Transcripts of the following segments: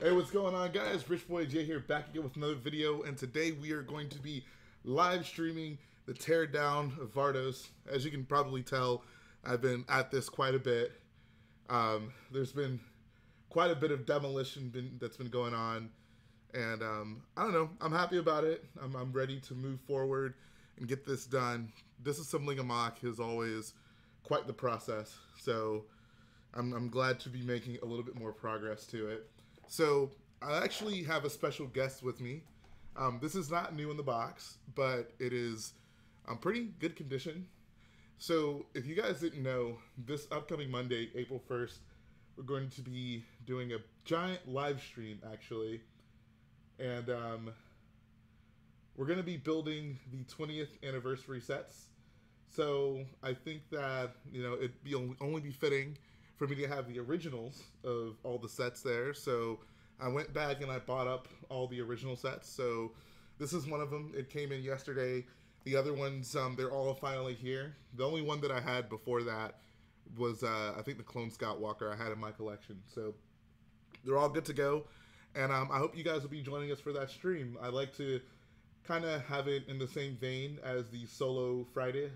Hey, what's going on, guys? Rich Boy J here, back again with another video, and today we are going to be live streaming the teardown of Vardos. As you can probably tell, I've been at this quite a bit. There's been quite a bit of demolition that's been going on, and I don't know. I'm happy about it. I'm ready to move forward and get this done. Disassembling a MOC is always quite the process, so I'm glad to be making a little bit more progress to it. So I actually have a special guest with me. This is not new in the box, but it is pretty good condition. So if you guys didn't know, this upcoming Monday, April 1st, we're going to be doing a giant live stream, actually. And we're going to be building the 20th anniversary sets. So I think that, you know, it'd be only be fitting for me to have the originals of all the sets there. So I went back and I bought up all the original sets. So this is one of them. It came in yesterday. The other ones, they're all finally here. The only one that I had before that was, I think, the Clone Scout Walker I had in my collection. So they're all good to go. And I hope you guys will be joining us for that stream. I like to kind of have it in the same vein as the Solo Friday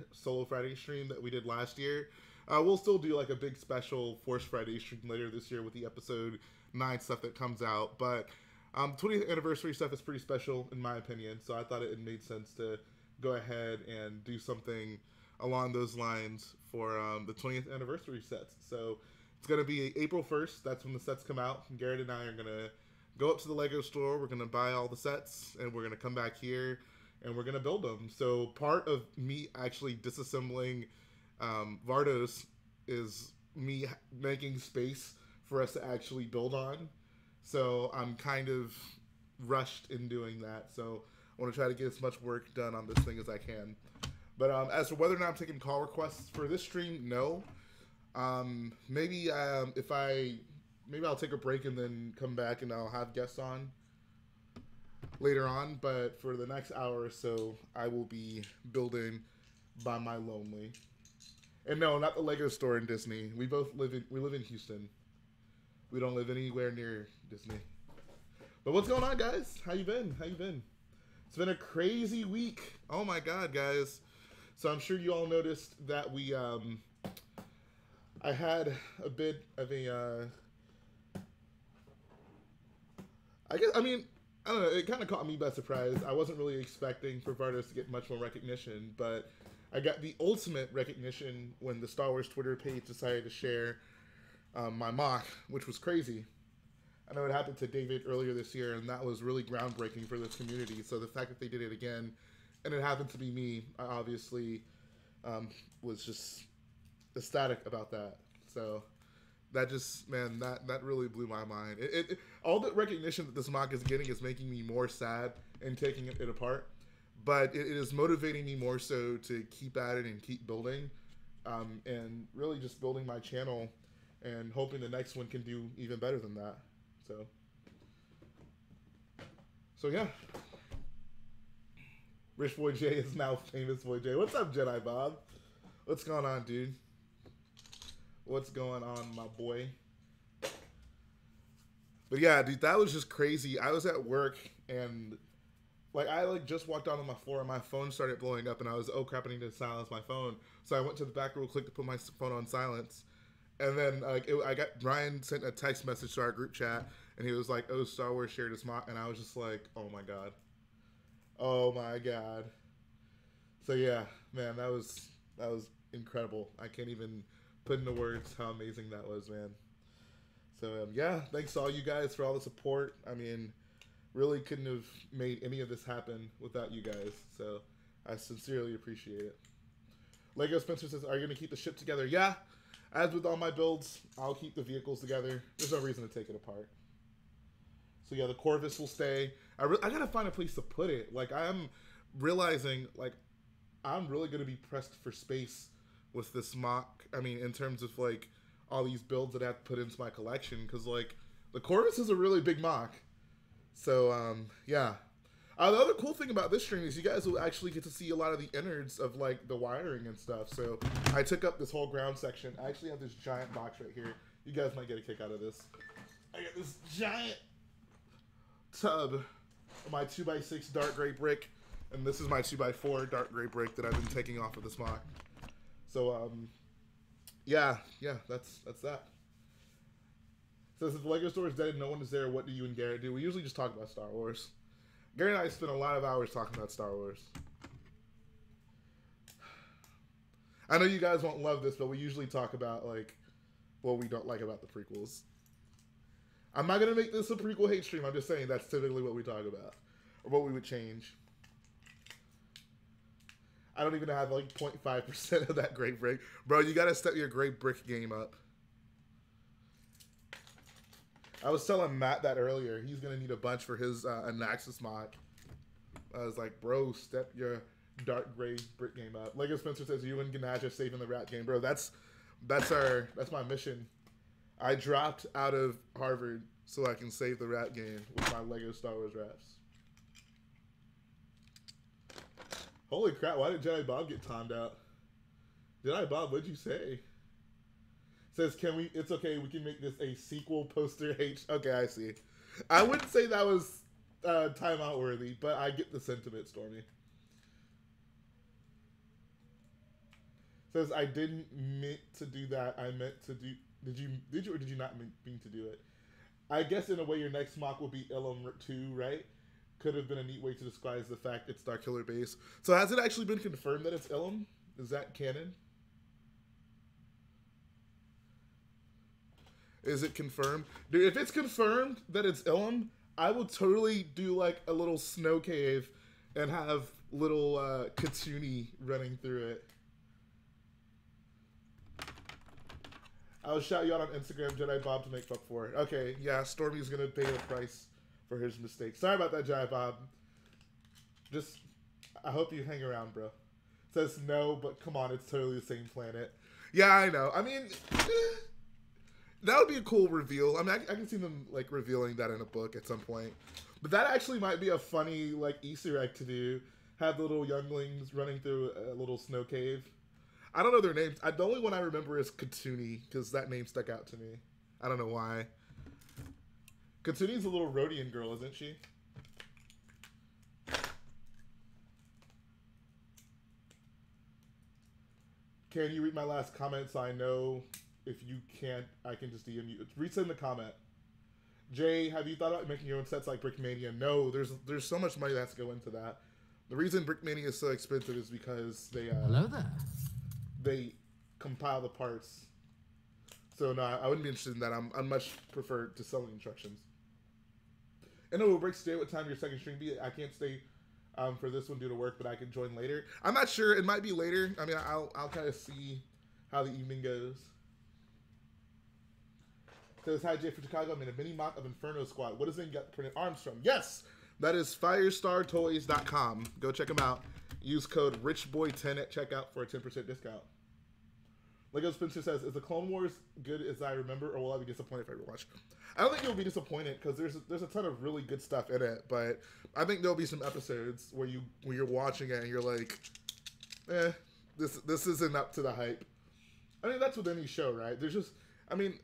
stream that we did last year. We'll still do like a big special Force Friday stream later this year with the episode 9 stuff that comes out. But 20th anniversary stuff is pretty special in my opinion. So I thought it made sense to go ahead and do something along those lines for the 20th anniversary sets. So it's going to be April 1st. That's when the sets come out. Garrett and I are going to go up to the Lego store. We're going to buy all the sets and we're going to come back here and we're going to build them. So part of me actually disassembling Vardos is me making space for us to actually build on. So I'm kind of rushed in doing that. So I want to try to get as much work done on this thing as I can. But as for whether or not I'm taking call requests for this stream, no. Maybe I'll take a break and then come back and I'll have guests on later on. But for the next hour or so, I will be building by my lonely. And no, not the Lego store in Disney. We live in Houston. We don't live anywhere near Disney. But what's going on, guys? How you been? It's been a crazy week. Oh my God, guys. So I'm sure you all noticed that I had a bit of a, I don't know, it kind of caught me by surprise. I wasn't really expecting for Vardos to get much more recognition, but I got the ultimate recognition when the Star Wars Twitter page decided to share my MOC, which was crazy. I know it happened to David earlier this year, and that was really groundbreaking for this community. So the fact that they did it again, and it happened to be me, I obviously was just ecstatic about that. So that just, man, that really blew my mind. All the recognition that this MOC is getting is making me more sad and taking it apart. But it is motivating me more so to keep at it and keep building, and really just building my channel and hoping the next one can do even better than that. So yeah. Rich Boy J is now famous Boy J. What's up, Jedi Bob? What's going on, dude? What's going on, my boy? But yeah, dude, that was just crazy. I was at work and I just walked out on my floor and my phone started blowing up and I was, oh crap, I need to silence my phone. So I went to the back real quick to put my phone on silence. And then Ryan sent a text message to our group chat and he was like, oh, Star Wars shared his MOC. And I was just like, oh my God. Oh my God. So yeah, man, that was incredible. I can't even put into words how amazing that was, man. So yeah, thanks to all you guys for all the support. I mean, really couldn't have made any of this happen without you guys. So I sincerely appreciate it. Lego Spencer says, are you going to keep the ship together? Yeah. As with all my builds, I'll keep the vehicles together. There's no reason to take it apart. So yeah, the Corvus will stay. I got to find a place to put it. I'm realizing, I'm really going to be pressed for space with this MOC. I mean, in terms of, all these builds that I have to put into my collection. Because, the Corvus is a really big MOC. So, yeah. The other cool thing about this stream is you guys will actually get to see a lot of the innards of, the wiring and stuff. So, I took up this whole ground section. I actually have this giant box right here. You guys might get a kick out of this. I got this giant tub of my 2x6 dark gray brick, and this is my 2x4 dark gray brick that I've been taking off of this MOC. So yeah, that's that. Says if the Lego store is dead and no one is there, what do you and Garrett do? We usually just talk about Star Wars. Garrett and I spend a lot of hours talking about Star Wars. I know you guys won't love this, but we usually talk about like what we don't like about the prequels. I'm not gonna make this a prequel hate stream. I'm just saying that's typically what we talk about, or what we would change. I don't even have like 0.5% of that great brick, bro. You gotta step your great brick game up. I was telling Matt that earlier. He's gonna need a bunch for his Anaxis mod. I was like, bro, step your dark gray brick game up. Lego Spencer says you and Ganache are saving the rat game, bro. That's my mission. I dropped out of Harvard so I can save the rat game with my Lego Star Wars rats. Holy crap! Why did Jedi Bob get timed out? Jedi Bob, what'd you say? Says, can we? It's okay. We can make this a sequel poster H. Okay, I see. I wouldn't say that was timeout worthy, but I get the sentiment, Stormy. Says, I didn't mean to do that. I meant to do. Did you or did you not mean to do it? I guess in a way your next mock will be Ilum 2, right? Could have been a neat way to disguise the fact it's Starkiller base. So has it actually been confirmed that it's Ilum? Is that canon? Is it confirmed? Dude, if it's confirmed that it's Ilum, I will totally do like a little snow cave and have little Katsuni running through it. I'll shout you out on Instagram, Jedi Bob, to make up for it. Okay, yeah, Stormy's gonna pay the price for his mistake. Sorry about that, Jedi Bob. Just, I hope you hang around, bro. Says no, but come on, it's totally the same planet. Yeah, I know. I mean, that would be a cool reveal. I mean, I can see them like revealing that in a book at some point. But that actually might be a funny like Easter egg to do. Have the little younglings running through a little snow cave. I don't know their names. The only one I remember is Katsuni, because that name stuck out to me. I don't know why. Katsuni's a little Rhodian girl, isn't she? Can you read my last comment so I know if you can't, I can just DM you. Resend the comment. Jay, have you thought about making your own sets like Brickmania? No, there's so much money that has to go into that. The reason Brickmania is so expensive is because they hello there. They compile the parts. So no, I wouldn't be interested in that. I'm much prefer to selling instructions. And it will break today. What time your second stream be? I can't stay for this one due to work, but I can join later. I'm not sure. It might be later. I mean, I'll kind of see how the evening goes. Says, hi, Jay from Chicago. I'm in a mini mock of Inferno Squad. What does it get printed arms from? Yes, that is firestartoys.com. Go check them out. Use code RichBoy10 at checkout for a 10% discount. Lego Spencer says, is the Clone Wars good as I remember, or will I be disappointed if I rewatch? I don't think you'll be disappointed, because there's a ton of really good stuff in it, but I think there'll be some episodes where you're watching it and you're like, this isn't up to the hype. I mean, that's with any show, right? There's just, I mean,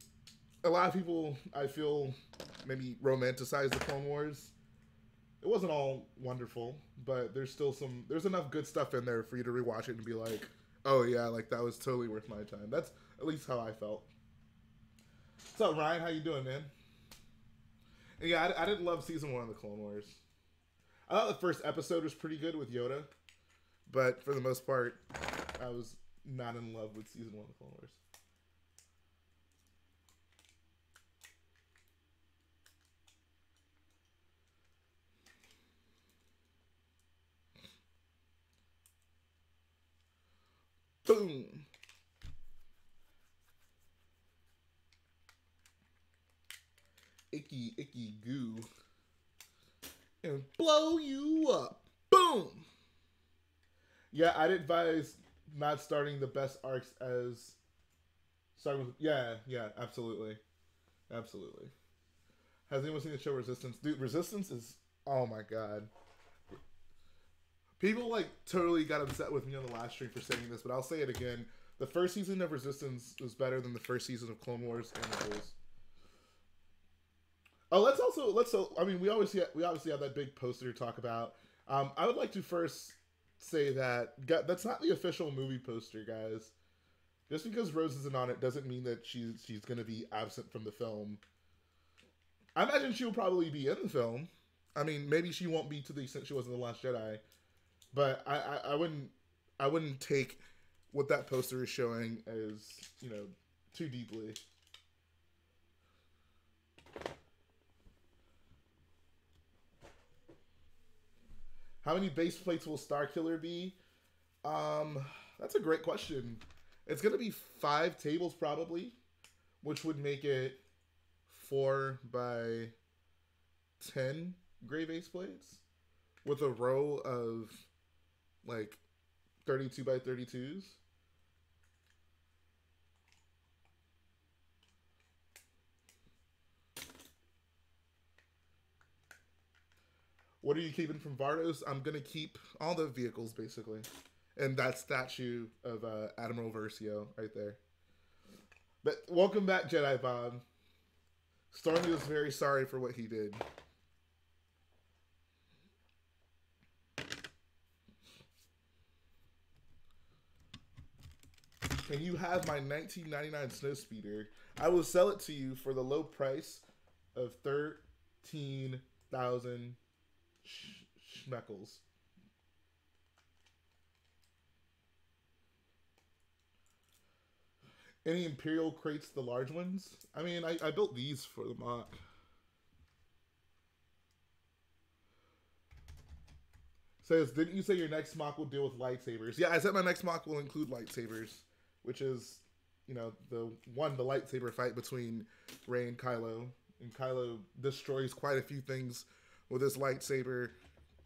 a lot of people, I feel, maybe romanticize the Clone Wars. It wasn't all wonderful, but there's enough good stuff in there for you to rewatch it and be like, oh yeah, like that was totally worth my time. That's at least how I felt. What's up, Ryan? How you doing, man? And yeah, I didn't love season 1 of the Clone Wars. I thought the first episode was pretty good with Yoda, but for the most part, I was not in love with season 1 of the Clone Wars. Boom. Icky, icky goo. And blow you up. Boom. Yeah, I'd advise not starting the best arcs as starting with, yeah, absolutely. Absolutely. Has anyone seen the show Resistance? Dude, Resistance is, oh my god. People like totally got upset with me on the last stream for saying this, but I'll say it again. The first season of Resistance was better than the first season of Clone Wars and Rebels. Oh, I mean, we obviously have that big poster to talk about. I would like to first say that that's not the official movie poster, guys. Just because Rose isn't on it doesn't mean that she's going to be absent from the film. I imagine she'll probably be in the film. I mean, maybe she won't be to the extent she was in The Last Jedi, but I wouldn't take what that poster is showing as, you know, too deeply. How many base plates will Starkiller be? That's a great question. It's gonna be 5 tables probably, which would make it 4 by 10 gray base plates with a row of like 32 by 32s. What are you keeping from Vardos? I'm gonna keep all the vehicles basically, and that statue of Admiral Versio right there. But welcome back, Jedi Bob. Stormy was very sorry for what he did. And you have my 1999 Snowspeeder. I will sell it to you for the low price of 13,000 schmeckles. Any Imperial crates, the large ones? I mean, I built these for the MOC. Says, didn't you say your next MOC will deal with lightsabers? Yeah, I said my next MOC will include lightsabers, which is, you know, the lightsaber fight between Rey and Kylo. And Kylo destroys quite a few things with his lightsaber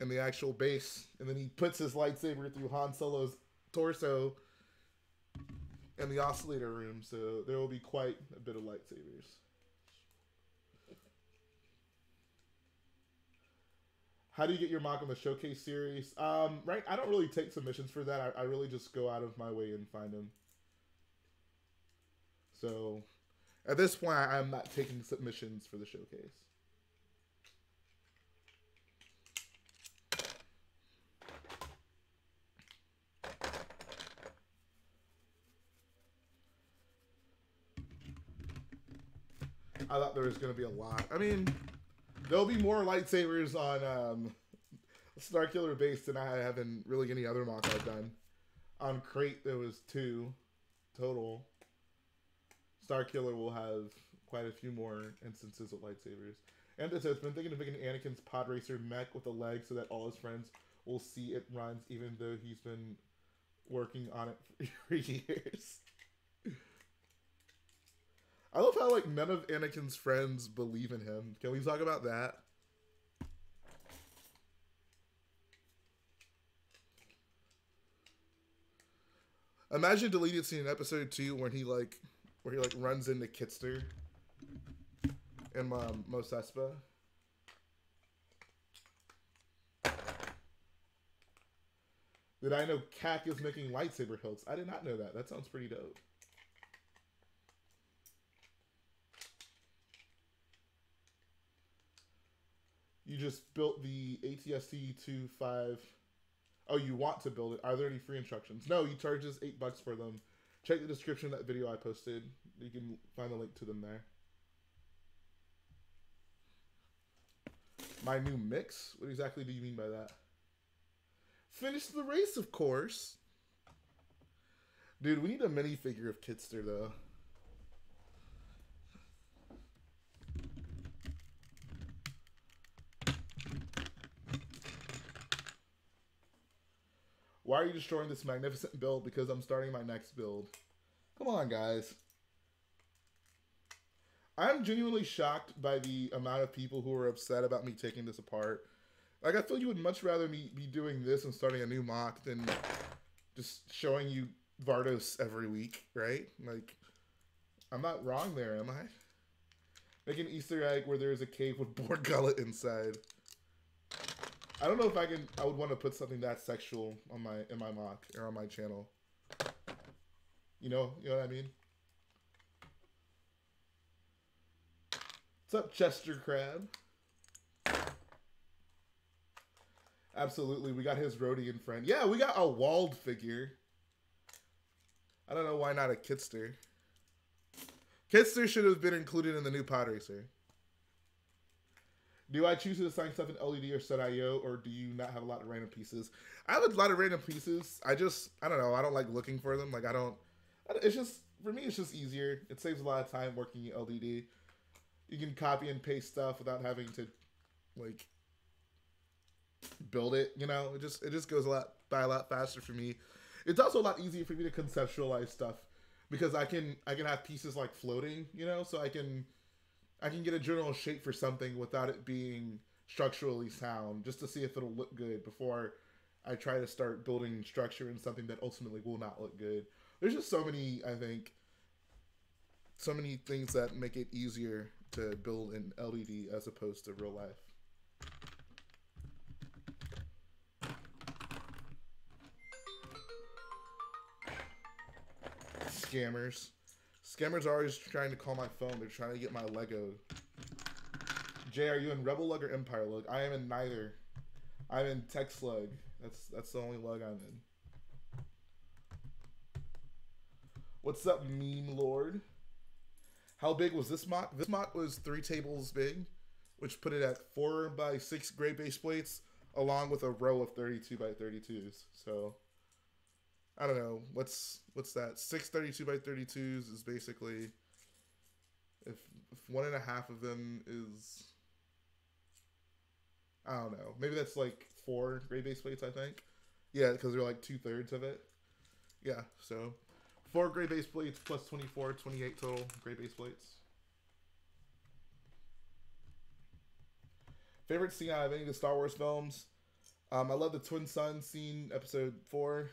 in the actual base. And then he puts his lightsaber through Han Solo's torso in the oscillator room. So there will be quite a bit of lightsabers. How do you get your MOC on the Showcase series? Right, I don't really take submissions for that. I really just go out of my way and find them. So at this point, I'm not taking submissions for the Showcase. I thought there was going to be a lot. I mean, there'll be more lightsabers on Starkiller base than I have in really any other MOC I've done. On Crate, there was 2 total. Starkiller will have quite a few more instances with lightsabers. And it says, been thinking of making Anakin's pod racer mech with a leg so that all his friends will see it runs, even though he's been working on it for years. I love how, like, none of Anakin's friends believe in him. Can we talk about that? Imagine deleted scene in episode 2 where he runs into Kitster and Mos Espa. Did I know Kak is making lightsaber hilts? I did not know that. That sounds pretty dope. You just built the ATST-25. Oh, you want to build it. Are there any free instructions? No, he charges $8 for them. Check the description of that video I posted. You can find the link to them there. My new mix? What exactly do you mean by that? Finish the race, of course. Dude, we need a minifigure of Kitster, though. Why are you destroying this magnificent build? Because I'm starting my next build. Come on, guys. I'm genuinely shocked by the amount of people who are upset about me taking this apart. Like, I feel you would much rather me be doing this and starting a new MOC than just showing you Vardos every week, right? Like, I'm not wrong there, am I? Make an Easter egg where there's a cave with boar gullet inside. I don't know if I would want to put something that sexual on in my MOC or on my channel. You know what I mean? What's up, Chester Crab? Absolutely, we got his Rhodian friend. Yeah, we got a walled figure. I don't know why not a Kitster. Kitster should have been included in the new pod racer. Do I choose to assign stuff in LED or set.io, or do you not have a lot of random pieces? I have a lot of random pieces. I don't know. I don't like looking for them. Like, it's just, for me, it's just easier. It saves a lot of time working in LED. You can copy and paste stuff without having to, like, build it, you know? It just goes by a lot faster for me. It's also a lot easier for me to conceptualize stuff because I can have pieces like floating, you know, so I can get a general shape for something without it being structurally sound, just to see if it'll look good before I try to start building structure in something that ultimately will not look good. There's just so many, I think, so many things that make it easier to build in LED as opposed to real life. Scammers. Scammers are always trying to call my phone. They're trying to get my Lego. Jay, are you in Rebel Lug or Empire Lug? I am in neither. I'm in Tech Slug. That's the only lug I'm in. What's up, Meme Lord? How big was this MOC? This MOC was 3 tables big, which put it at 4x6 gray base plates, along with a row of 32x32s. So I don't know. What's that? 6 32x32s is basically, if 1.5 of them is, I don't know. Maybe that's like 4 gray base plates, I think. Yeah, because they're like 2/3 of it. Yeah, so 4 gray base plates plus 24, 28 total gray base plates. Favorite scene out of any of the Star Wars films? I love the Twin Sun scene, episode 4.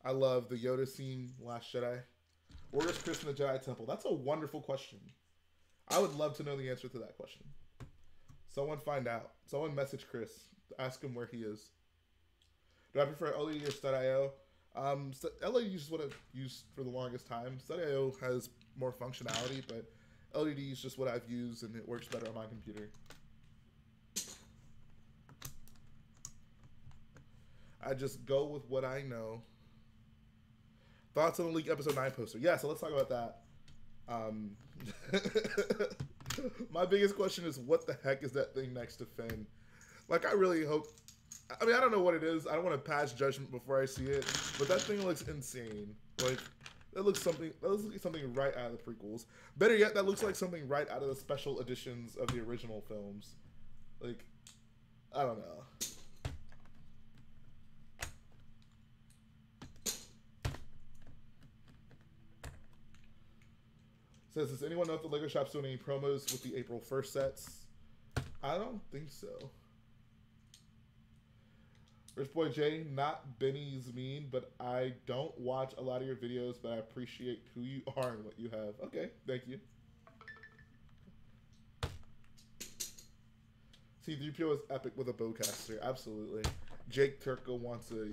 I love the Yoda scene, Last Jedi. Where is Chris in the Jedi Temple? That's a wonderful question. I would love to know the answer to that question. Someone find out. Someone message Chris. Ask him where he is. Do I prefer LED or Stud.io? LED is what I've used for the longest time. Stud.io has more functionality, but LED is just what I've used, and it works better on my computer. I just go with what I know. Thoughts on the leak episode 9 poster? Yeah, so let's talk about that. My biggest question is, what the heck is that thing next to Finn? Like, I really hope... I mean, I don't know what it is. I don't want to pass judgment before I see it, but that thing looks insane. Like, that looks like something right out of the prequels. Better yet, that looks like something right out of the special editions of the original films. Like, I don't know. Says, does anyone know if the Lego shop's doing any promos with the April 1st sets? I don't think so. Rich Boy J, not Benny's mean, but I don't watch a lot of your videos, but I appreciate who you are and what you have. Okay, thank you. C-3PO is epic with a bowcaster, absolutely. Jake Turco wants a...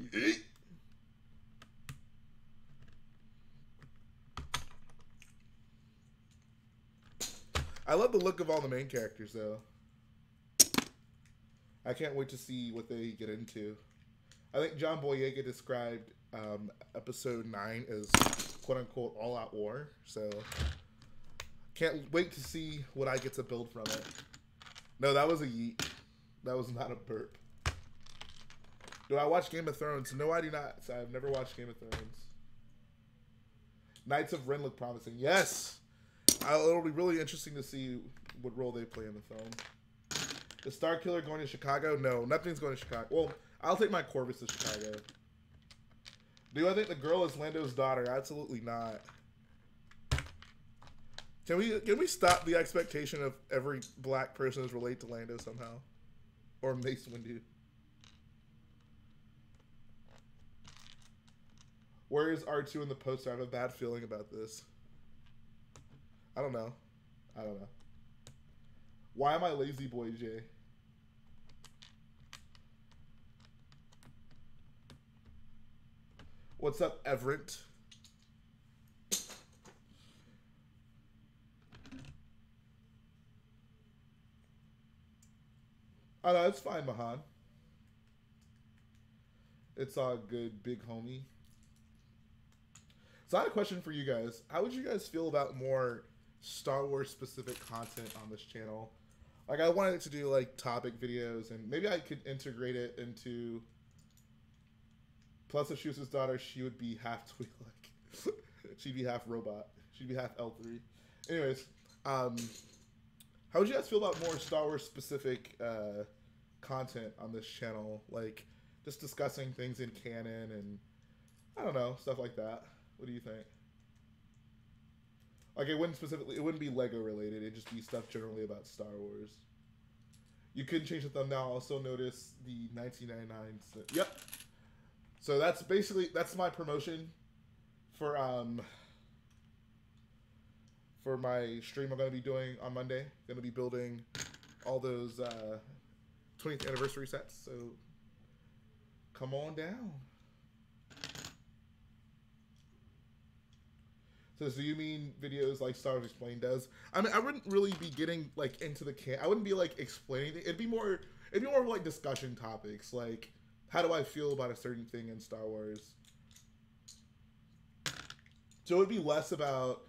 I love the look of all the main characters, though. I can't wait to see what they get into. I think John Boyega described episode 9 as quote-unquote all-out war, so can't wait to see what I get to build from it. No, that was a yeet. That was not a burp. Do I watch Game of Thrones? No, I do not. I've never watched Game of Thrones. Knights of Ren look promising. Yes! It'll be really interesting to see what role they play in the film. Is Starkiller going to Chicago? No, nothing's going to Chicago. Well, I'll take my Corvus to Chicago. Do I think the girl is Lando's daughter? Absolutely not. Can we stop the expectation of every black person is related to Lando somehow? Or Mace Windu? Where is R2 in the poster? I have a bad feeling about this. I don't know. Why am I Lazy Boy J? What's up, Everett? Oh no, it's fine, Mahan. It's all good, big homie. So I had a question for you guys. How would you guys feel about more Star Wars specific content on this channel? Like, I wanted to do like topic videos, and maybe I could integrate it into. Plus, if she was his daughter, she would be half Twi'lek. She'd be half robot. She'd be half L3. Anyways, how would you guys feel about more Star Wars specific content on this channel? Like, just discussing things in canon and I don't know, stuff like that. What do you think? Like, it wouldn't be Lego related. It'd just be stuff generally about Star Wars. You couldn't change the thumbnail. Also notice the 1999. Yep. So that's my promotion for my stream I'm going to be doing on Monday. Going to be building all those 20th anniversary sets. So come on down. So do you mean videos like Star Wars Explained does? I mean, I wouldn't really be getting like into the I wouldn't be like explaining it. It'd be more of like discussion topics, like how do I feel about a certain thing in Star Wars. So it would be less about,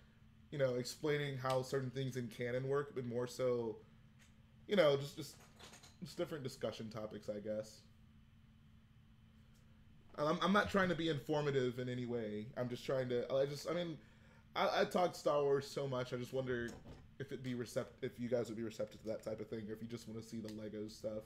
you know, explaining how certain things in canon work, but more so, you know, just different discussion topics, I guess. I'm not trying to be informative in any way. I'm just trying to. I talk Star Wars so much. I just wonder if if you guys would be receptive to that type of thing, or if you just want to see the Lego stuff.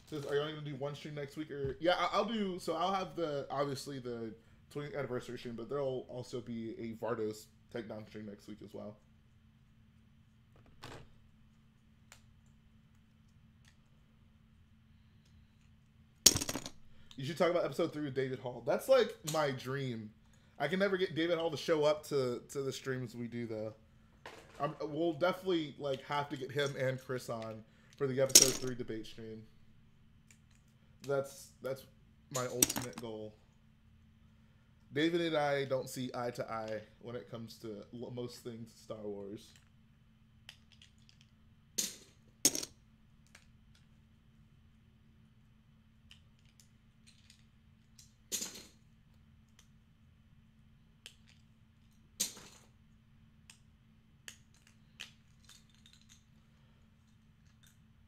Says, are you only gonna do one stream next week, or yeah, I'll do. So I'll have obviously the 20th anniversary stream, but there'll also be a Vardos takedown stream next week as well. You should talk about episode 3 with David Hall. That's like my dream. I can never get David Hall to show up to the streams we do though. We'll definitely like have to get him and Chris on for the episode 3 debate stream. That's my ultimate goal. David and I don't see eye to eye when it comes to most things Star Wars.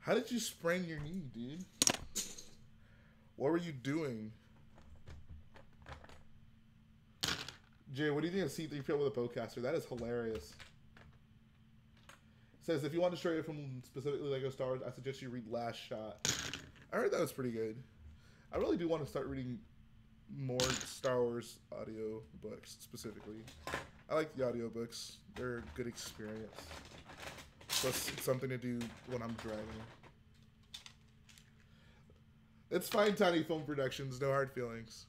How did you sprain your knee, dude? What were you doing? Jay, what do you think of C-3PO with a bowcaster? That is hilarious. It says, if you want to stray away from specifically Lego Star Wars, I suggest you read Last Shot. I heard that was pretty good. I really do want to start reading more Star Wars audio books, specifically. I like the audiobooks. They're a good experience. Plus, it's something to do when I'm driving. It's fine, Tiny Film Productions. No hard feelings.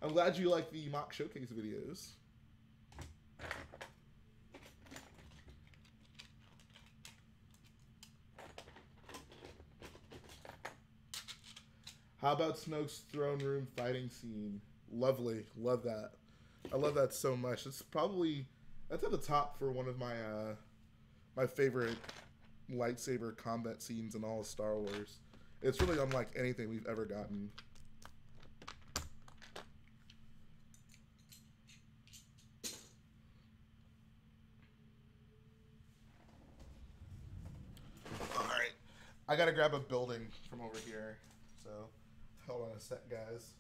I'm glad you like the mock showcase videos. How about Snoke's throne room fighting scene? Lovely. Love that. I love that so much. That's at the top for one of my my favorite lightsaber combat scenes in all of Star Wars. It's really unlike anything we've ever gotten. Alright. I gotta grab a building from over here. So, hold on a sec, guys.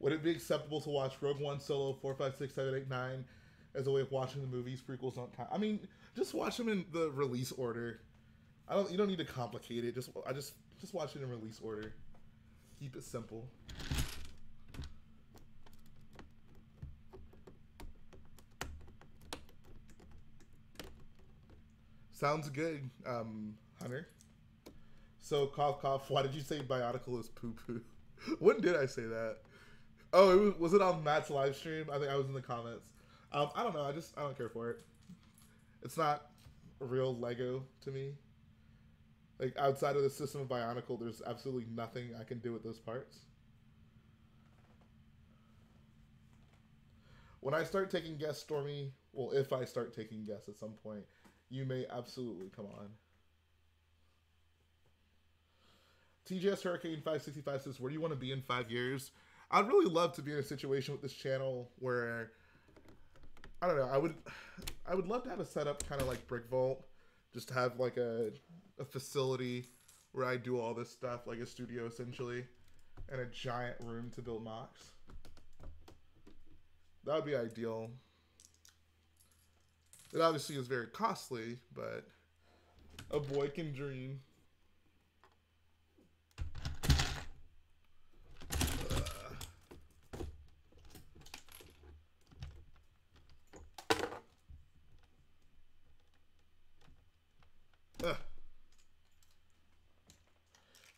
Would it be acceptable to watch Rogue One, Solo, 4, 5, 6, 7, 8, 9 as a way of watching the movies? Prequels don't count. I mean, just watch them in the release order. You don't need to complicate it. Just watch it in release order. Keep it simple. Sounds good, Hunter. So, cough, cough. Why did you say Bionicle is poo-poo? When did I say that? Oh, was it on Matt's live stream? I think I was in the comments. I don't know. I don't care for it. It's not real Lego to me. Like, outside of the system of Bionicle, there's absolutely nothing I can do with those parts. When I start taking guests, Stormy, well, if I start taking guests at some point, you may absolutely come on. TGS Hurricane 565 says, where do you want to be in 5 years? I'd really love to be in a situation with this channel where, I don't know, I would love to have a setup kind of like Brick Vault, just to have like a facility where I do all this stuff, like a studio essentially, and a giant room to build MOCs. That would be ideal. It obviously is very costly, but a boy can dream.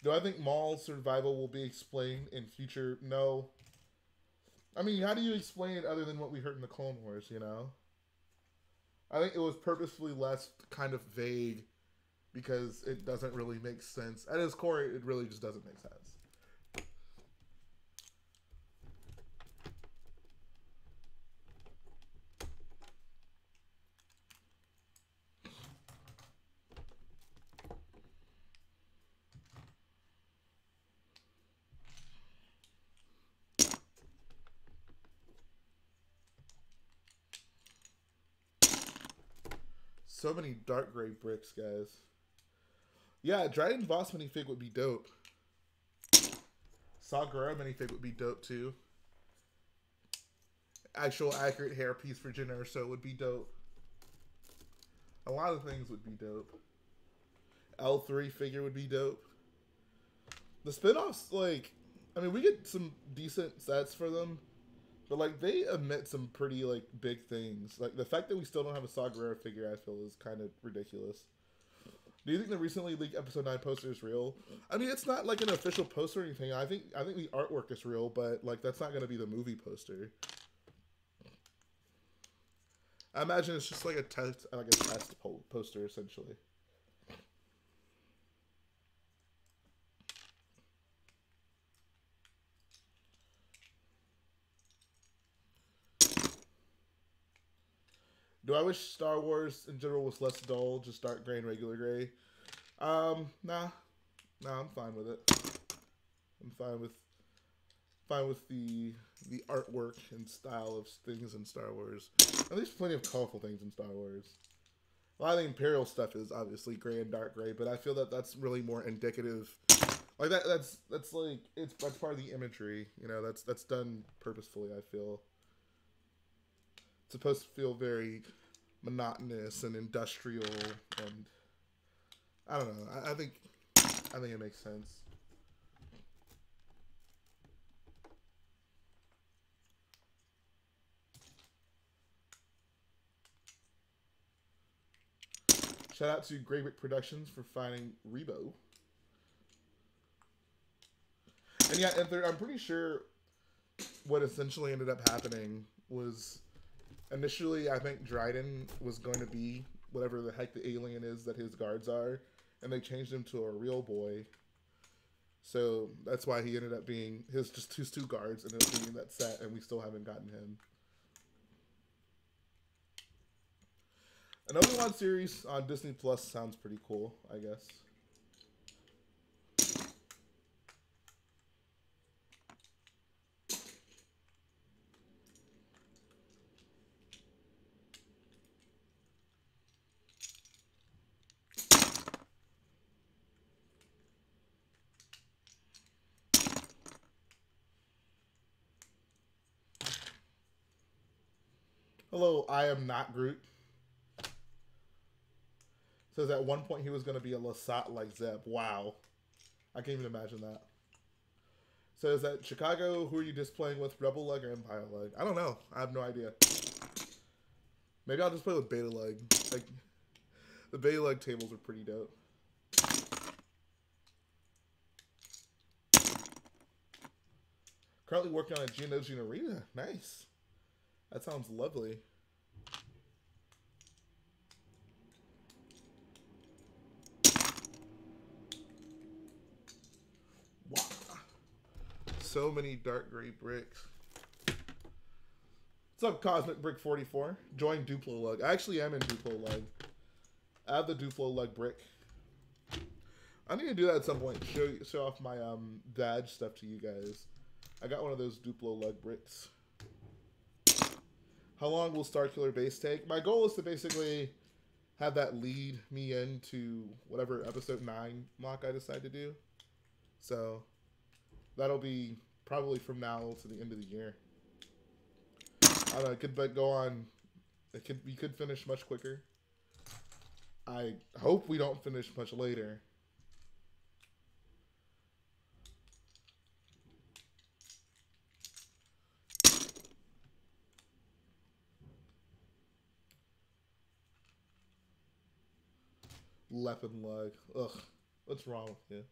Do I think Maul's survival will be explained in future? No. I mean, how do you explain it other than what we heard in the Clone Wars, you know? I think it was purposefully less kind of vague because it doesn't really make sense. At its core, it really just doesn't make sense. So many dark gray bricks, guys. Yeah, Dryden Voss minifig would be dope. Saw Gerrera minifig would be dope too. Actual accurate hairpiece for Jyn Erso would be dope. A lot of things would be dope. L3 figure would be dope. The spinoffs, like, I mean, we get some decent sets for them, but like they omit some pretty like big things. Like the fact that we still don't have a Saw Gerrera figure, I feel, is kind of ridiculous. Do you think the recently leaked episode 9 poster is real? I mean, it's not like an official poster or anything. I think the artwork is real, but like that's not going to be the movie poster. I imagine it's just like a test poster essentially. Do I wish Star Wars in general was less dull, just dark gray and regular gray? Nah, I'm fine with it. I'm fine with the artwork and style of things in Star Wars. And there's plenty of colorful things in Star Wars. A lot of the Imperial stuff is obviously gray and dark gray, but I feel that that's really more indicative. Like that's like that's part of the imagery, you know. That's done purposefully. I feel it's supposed to feel very monotonous and industrial, and I don't know. I think it makes sense. Shout out to Greywick Productions for finding Rebo. And yeah, I'm pretty sure what essentially ended up happening was initially I think Dryden was going to be whatever the heck the alien is that his guards are, and they changed him to a real boy. So that's why he ended up being his two guards ended up being in that set, and we still haven't gotten him. An Obi-Wan series on Disney Plus sounds pretty cool, I guess. Hello, I am not Groot. Says at one point he was going to be a Lasat like Zeb. Wow. I can't even imagine that. Says at Chicago, who are you just playing with? Rebel Leg or Empire Leg? I don't know. I have no idea. Maybe I'll just play with Beta Leg. Like, the Beta Leg tables are pretty dope. Currently working on a Geonosian arena. Nice. That sounds lovely. Wow. So many dark gray bricks. What's up, Cosmic Brick 44? Join Duplo Lug. I actually am in Duplo Lug. I have the Duplo Lug brick. I need to do that at some point. Show off my badge stuff to you guys. I got one of those Duplo Lug bricks. How long will Starkiller base take? My goal is to basically have that lead me into whatever episode 9 MOC I decide to do. So that'll be probably from now to the end of the year. I don't know, it could go on. We could finish much quicker. I hope we don't finish much later. Leppin Lug. Ugh. What's wrong with you?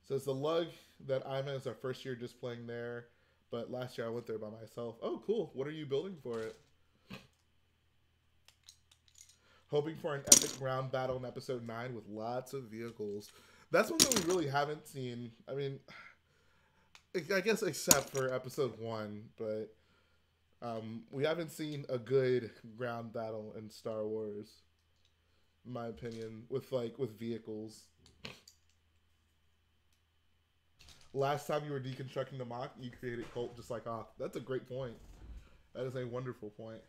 Says the Lug that I'm in is our first year just playing there, but last year I went there by myself. Oh, cool. What are you building for it? Hoping for an epic ground battle in episode 9 with lots of vehicles. That's one that we really haven't seen. I mean, I guess except for episode 1, but we haven't seen a good ground battle in Star Wars, in my opinion, with vehicles. Last time you were deconstructing the MOC, you created Colt just like Hoth. That's a great point. That is a wonderful point.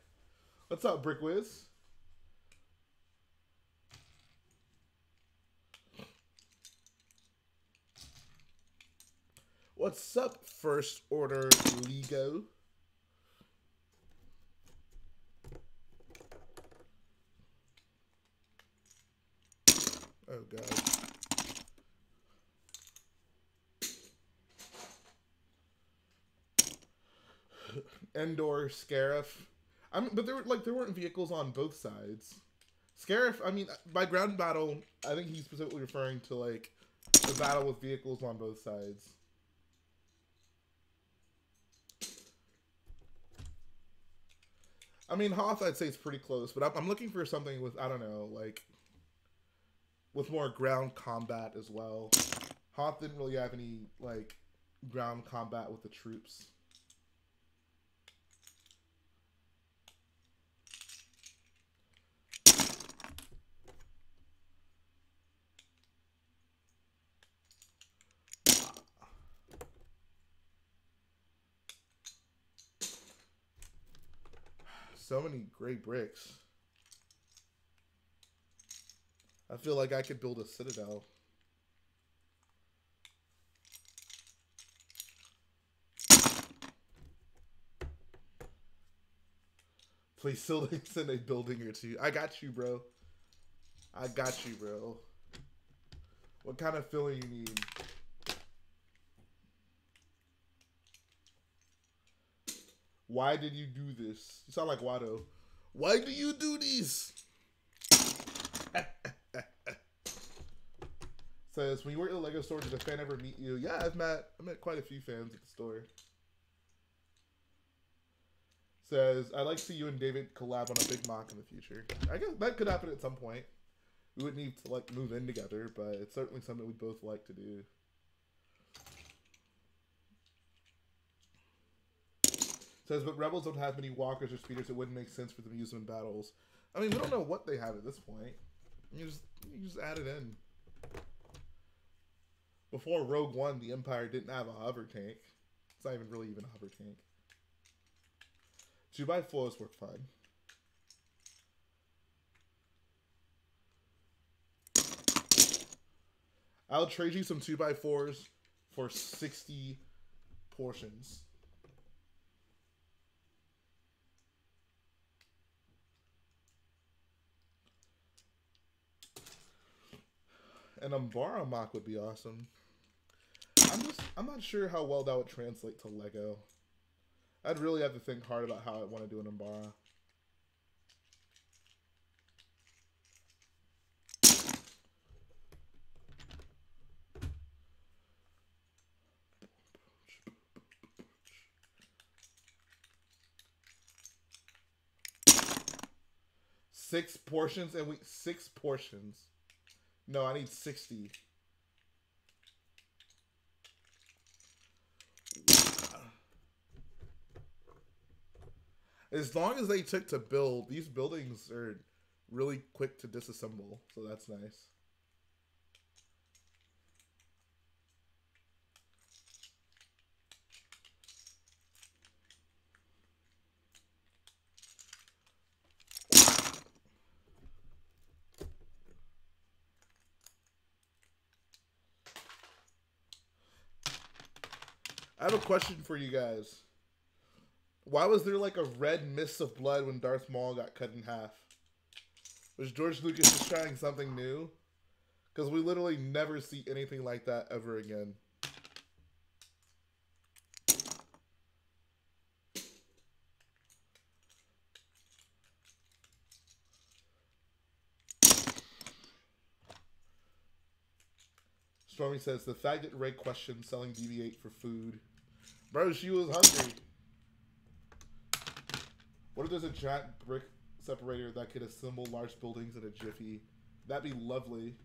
What's up, Brick Wiz? What's up, First Order Lego? Oh, God. Endor, Scarif. I mean, but there weren't vehicles on both sides. Scarif, I mean, by ground battle, I think he's specifically referring to like the battle with vehicles on both sides. I mean, Hoth, I'd say it's pretty close, but I'm looking for something with, I don't know, like, with more ground combat as well. Hoth didn't really have any, like, ground combat with the troops. So many great bricks. I feel like I could build a citadel. Please still send a building or two. I got you, bro. I got you, bro. What kind of filling you need? Why did you do this? You sound like Watto. Why do you do this? Says, when you work at the Lego store, did a fan ever meet you? Yeah, I met quite a few fans at the store. Says, I'd like to see you and David collab on a big MOC in the future. I guess that could happen at some point. We would need to like move in together, but it's certainly something we'd both like to do. Says, but Rebels don't have many walkers or speeders. It wouldn't make sense for them to use them in battles. I mean, we don't know what they have at this point. You just add it in. Before Rogue One, the Empire didn't have a hover tank. It's not even really a hover tank. 2x4s were fun. I'll trade you some 2x4s for 60 portions. An Umbara MOC would be awesome. I'm not sure how well that would translate to Lego. I'd really have to think hard about how I want to do an Umbara. 6 portions and 6 portions. No, I need 60. As long as they took to build, these buildings are really quick to disassemble, so that's nice. I have a question for you guys. Why was there like a red mist of blood when Darth Maul got cut in half? Was George Lucas just trying something new? Because we literally never see anything like that ever again. Stormy says, the fact that Ray questioned selling BB-8 for food. Bro, she was hungry. What if there's a giant brick separator that could assemble large buildings in a jiffy? That'd be lovely.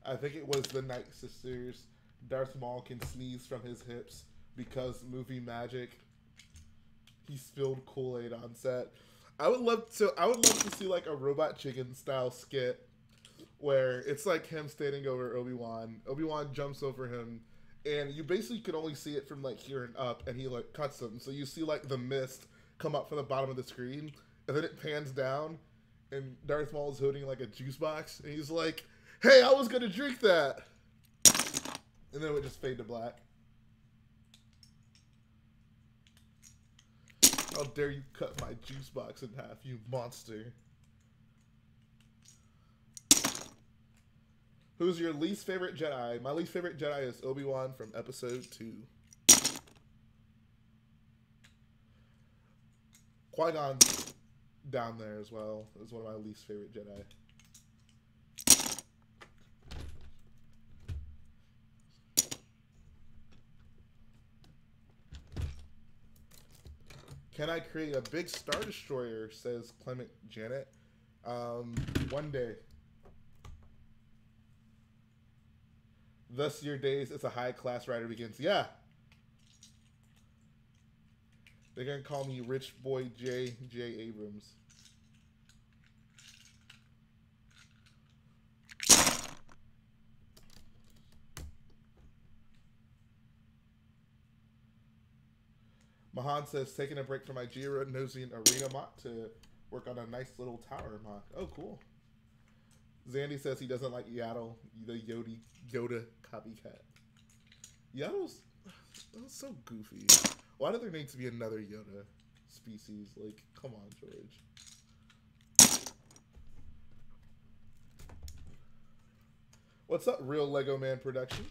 I think it was the Night Sisters. Darth Maul can sneeze from his hips because movie magic. He spilled Kool-Aid on set. I would love to see like a Robot Chicken style skit where it's like him standing over Obi-Wan. Obi-Wan jumps over him, and you basically could only see it from like here and up, and he like cuts him. So you see like the mist come up from the bottom of the screen, and then it pans down, and Darth Maul is holding like a juice box, and he's like, "Hey, I was gonna drink that," and then it would just fade to black. How dare you cut my juice box in half, you monster! Who's your least favorite Jedi? My least favorite Jedi is Obi-Wan from Episode 2. Qui-Gon down there as well is one of my least favorite Jedi. Can I create a big Star Destroyer, says Clement Janet. One day. Thus your days as a high-class writer begins. Yeah. They're going to call me Rich Boy J. Abrams. Mahan says, taking a break from my Geonosian Arena mock to work on a nice little tower mock. Oh, cool. Zandy says he doesn't like Yaddle, the Yoda copycat. Yaddle's so goofy. Why do there need to be another Yoda species? Like, come on, George. What's up, Real Lego Man Productions?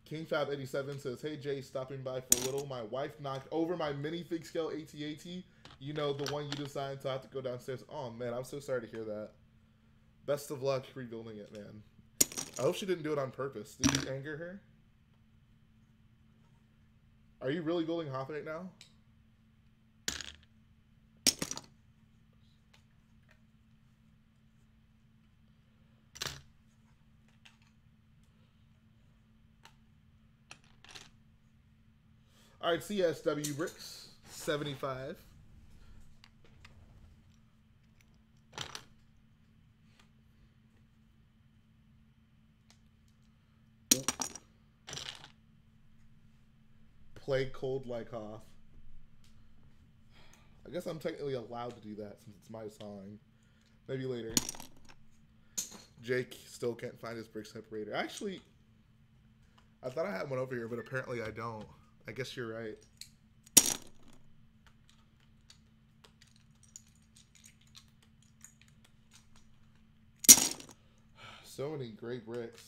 KingFab87 says, hey Jay, stopping by for a little. My wife knocked over my minifig scale AT-AT. You know, the one you designed, so I have to go downstairs. Oh man, I'm so sorry to hear that. Best of luck rebuilding it, man. I hope she didn't do it on purpose. Did you anger her? Are you really building Hoth right now? All right, CSW bricks, 75. Play cold like Hoth. I guess I'm technically allowed to do that since it's my song. Maybe later. Jake still can't find his brick separator. Actually, I thought I had one over here, but apparently I don't. I guess you're right. So many great bricks.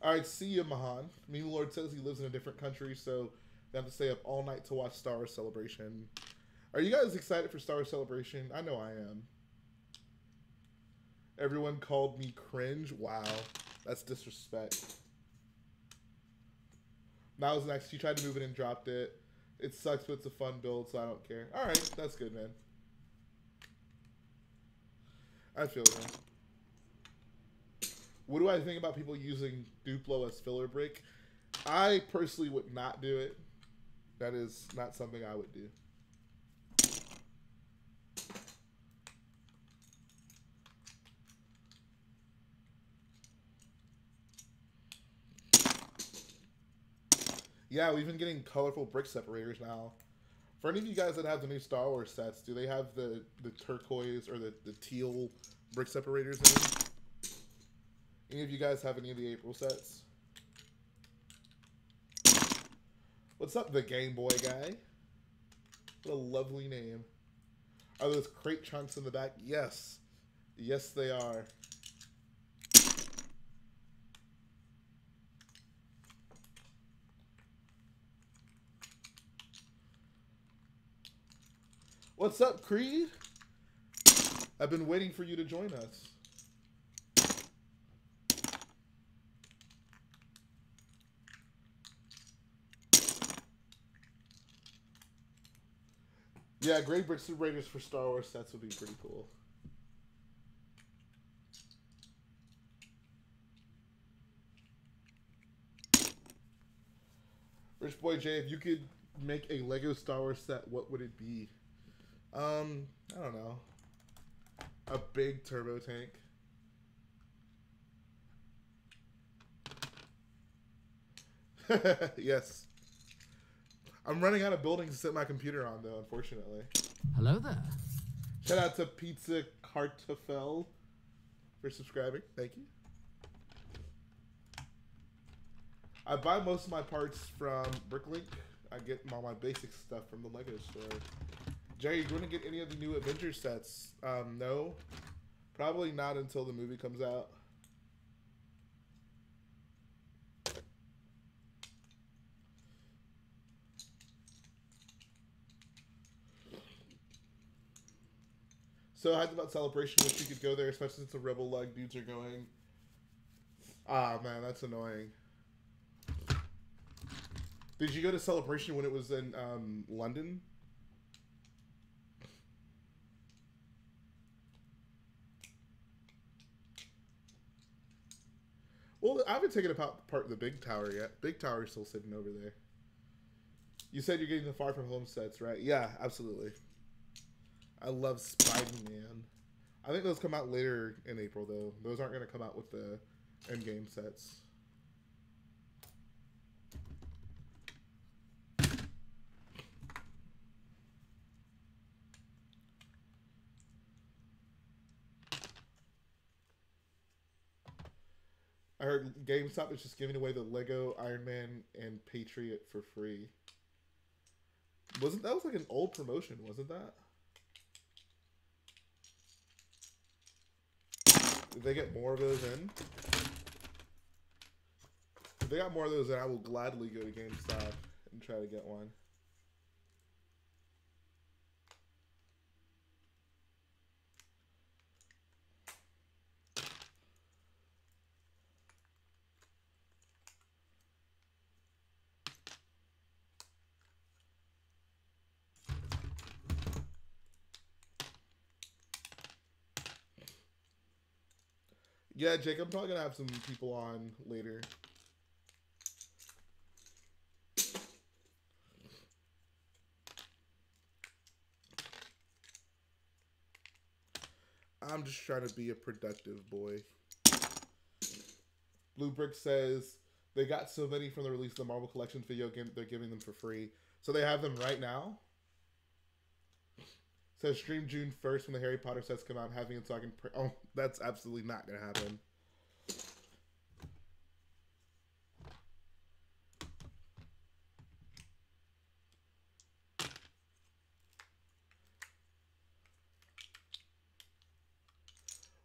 All Alright, see you, Mahan. Meme Lord says he lives in a different country, so they have to stay up all night to watch Star Wars Celebration. Are you guys excited for Star Wars Celebration? I know I am. Everyone called me cringe. Wow. That's disrespect. That was next. She tried to move it and dropped it. It sucks, but it's a fun build, so I don't care. Alright, that's good, man. I feel it, man. What do I think about people using Duplo as filler brick? I personally would not do it. That is not something I would do. Yeah, we've been getting colorful brick separators now. For any of you guys that have the new Star Wars sets, do they have the turquoise or the teal brick separators in them? Any of you guys have any of the April sets? What's up, the Game Boy guy? What a lovely name. Are those crate chunks in the back? Yes. Yes, they are. What's up, Creed? I've been waiting for you to join us. Yeah, gray brick separators for Star Wars sets would be pretty cool. Rich Boy J, if you could make a Lego Star Wars set, what would it be? I don't know. A big turbo tank. Yes. I'm running out of buildings to set my computer on, though, unfortunately. Hello there. Shout out to Pizza Cartafel for subscribing. Thank you. I buy most of my parts from Bricklink. I get all my basic stuff from the Lego store. Jerry, you going to get any of the new Avengers sets? No. Probably not until the movie comes out. So hyped about Celebration. Wish you could go there, especially since the Rebel Leg dudes are going. Ah, man, that's annoying. Did you go to Celebration when it was in London? Well, I haven't taken apart of the Big Tower yet. Big Tower is still sitting over there. You said you're getting the Far From Home sets, right? Yeah, absolutely. I love Spider-Man. I think those come out later in April, though. Those aren't going to come out with the Endgame sets. I heard GameStop is just giving away the Lego Iron Man and Patriot for free. That was like an old promotion, wasn't that? Did they get more of those in? If they got more of those in, I will gladly go to GameStop and try to get one. Yeah, Jake, I'm probably going to have some people on later. I'm just trying to be a productive boy. Blue Brick says they got so many from the release of the Marvel Collections video game, they're giving them for free. So they have them right now? Says stream June 1st when the Harry Potter sets come out, having it so I can... Oh, that's absolutely not going to happen.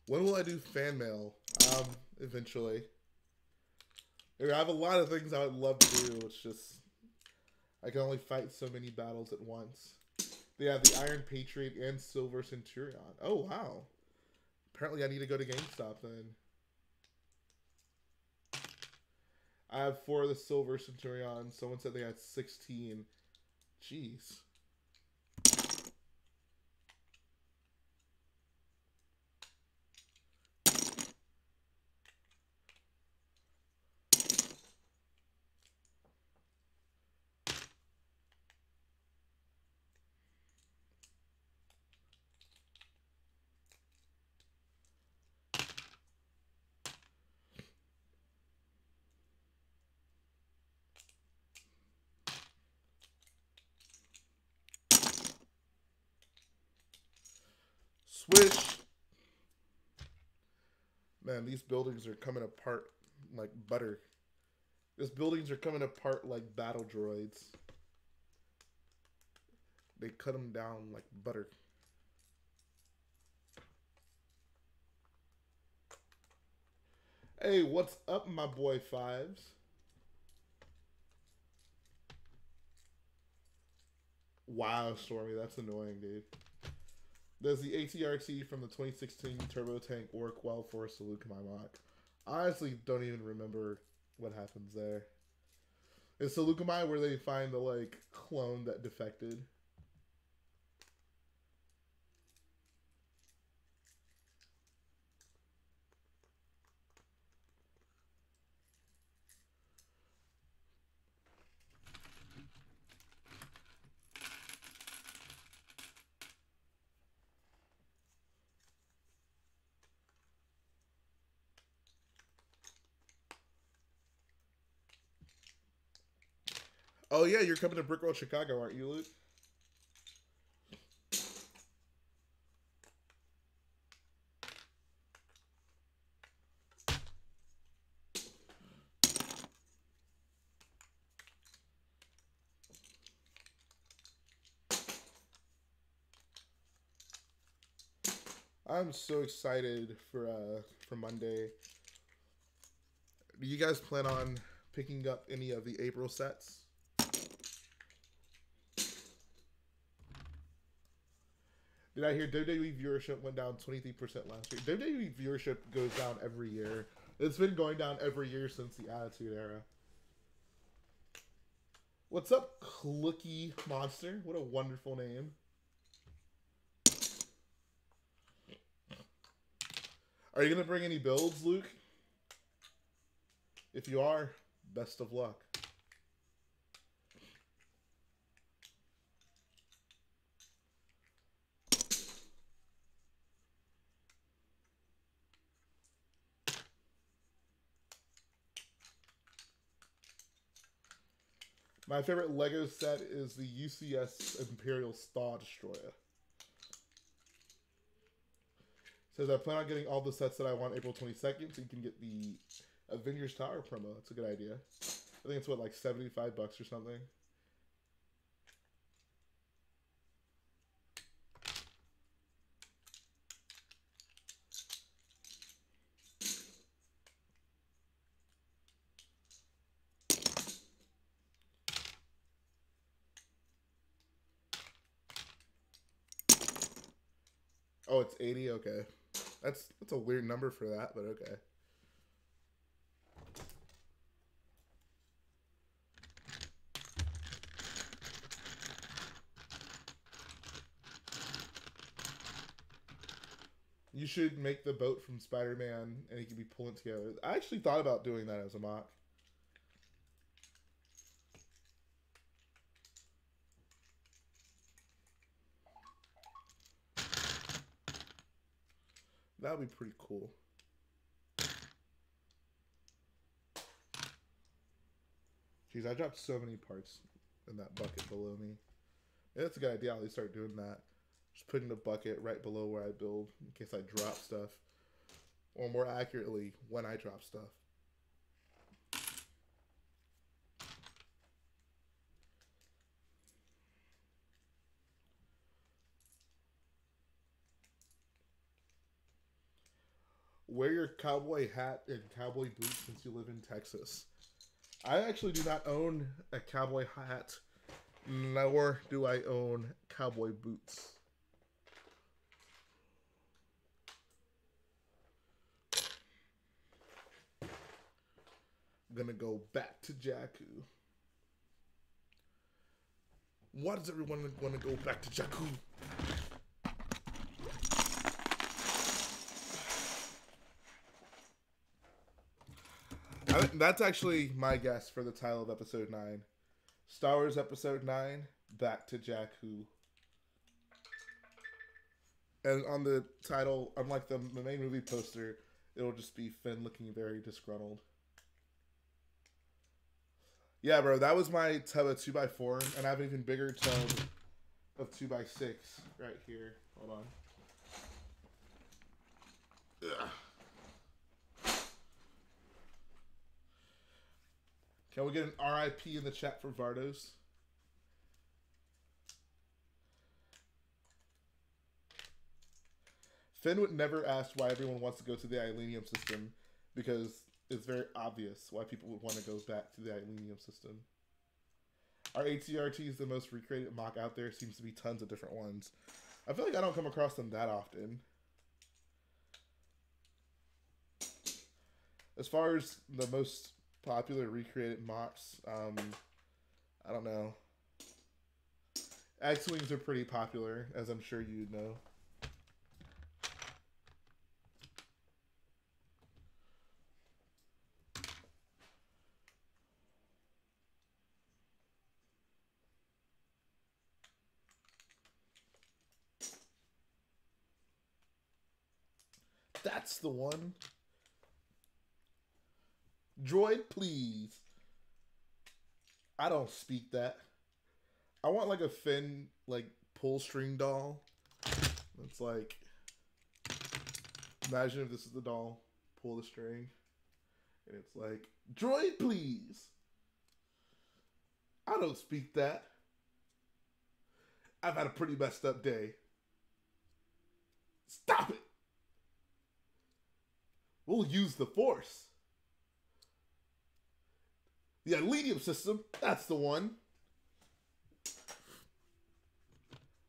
When will I do fan mail? Eventually. I have a lot of things I would love to do. It's just I can only fight so many battles at once. They have the Iron Patriot and Silver Centurion. Oh, wow. Apparently I need to go to GameStop then. I have 4 of the Silver Centurion. Someone said they had 16. Jeez. Swish. Man, these buildings are coming apart like butter. These buildings are coming apart like battle droids. They cut them down like butter. Hey, what's up, my boy Fives? Wow, Stormy, that's annoying, dude. Does the ATRT from the 2016 Turbo Tank work well for a Salute My MOC? I honestly don't even remember what happens there. Is Saleucami where they find the, like, clone that defected? Oh, yeah, you're coming to Brickworld, Chicago, aren't you, Luke? I'm so excited for Monday. Do you guys plan on picking up any of the April sets? Did I hear WWE viewership went down 23% last year? WWE viewership goes down every year. It's been going down every year since the Attitude Era. What's up, Clucky Monster? What a wonderful name. Are you going to bring any builds, Luke? If you are, best of luck. My favorite LEGO set is the UCS Imperial Star Destroyer. Says I plan on getting all the sets that I want April 22nd, so you can get the Avengers Tower promo. That's a good idea. I think it's what, like $75 or something. Oh, it's 80? Okay. That's a weird number for that, but okay. You should make the boat from Spider-Man and he can be pulling together. I actually thought about doing that as a MOC. That would be pretty cool. Jeez, I dropped so many parts in that bucket below me. Yeah, that's a good idea. I'll at least start doing that. Just putting the bucket right below where I build in case I drop stuff. Or more accurately, when I drop stuff. Wear your cowboy hat and cowboy boots since you live in Texas. I actually do not own a cowboy hat, nor do I own cowboy boots. I'm gonna go back to Jakku. Why does everyone want to go back to Jakku? That's actually my guess for the title of episode 9. Star Wars episode 9, Back to Jakku. And on the title, unlike the main movie poster, it'll just be Finn looking very disgruntled. Yeah, bro, that was my tub of 2x4, and I have an even bigger tub of 2x6 right here. Hold on. Ugh. Can we get an RIP in the chat for Vardos? Finn would never ask why everyone wants to go to the Ilenium system, because it's very obvious why people would want to go back to the Ilenium system. Are ATRTs the most recreated MOC out there? Seems to be tons of different ones. I feel like I don't come across them that often. As far as the most popular recreated MOCs, I don't know. X-Wings are pretty popular, as I'm sure you know. That's the one. Droid, please. I don't speak that. I want like a Finn like pull string doll. It's like, imagine if this is the doll, pull the string, and it's like, droid, please. I don't speak that. I've had a pretty messed up day. Stop it. We'll use the Force. The Ilenium system, that's the one.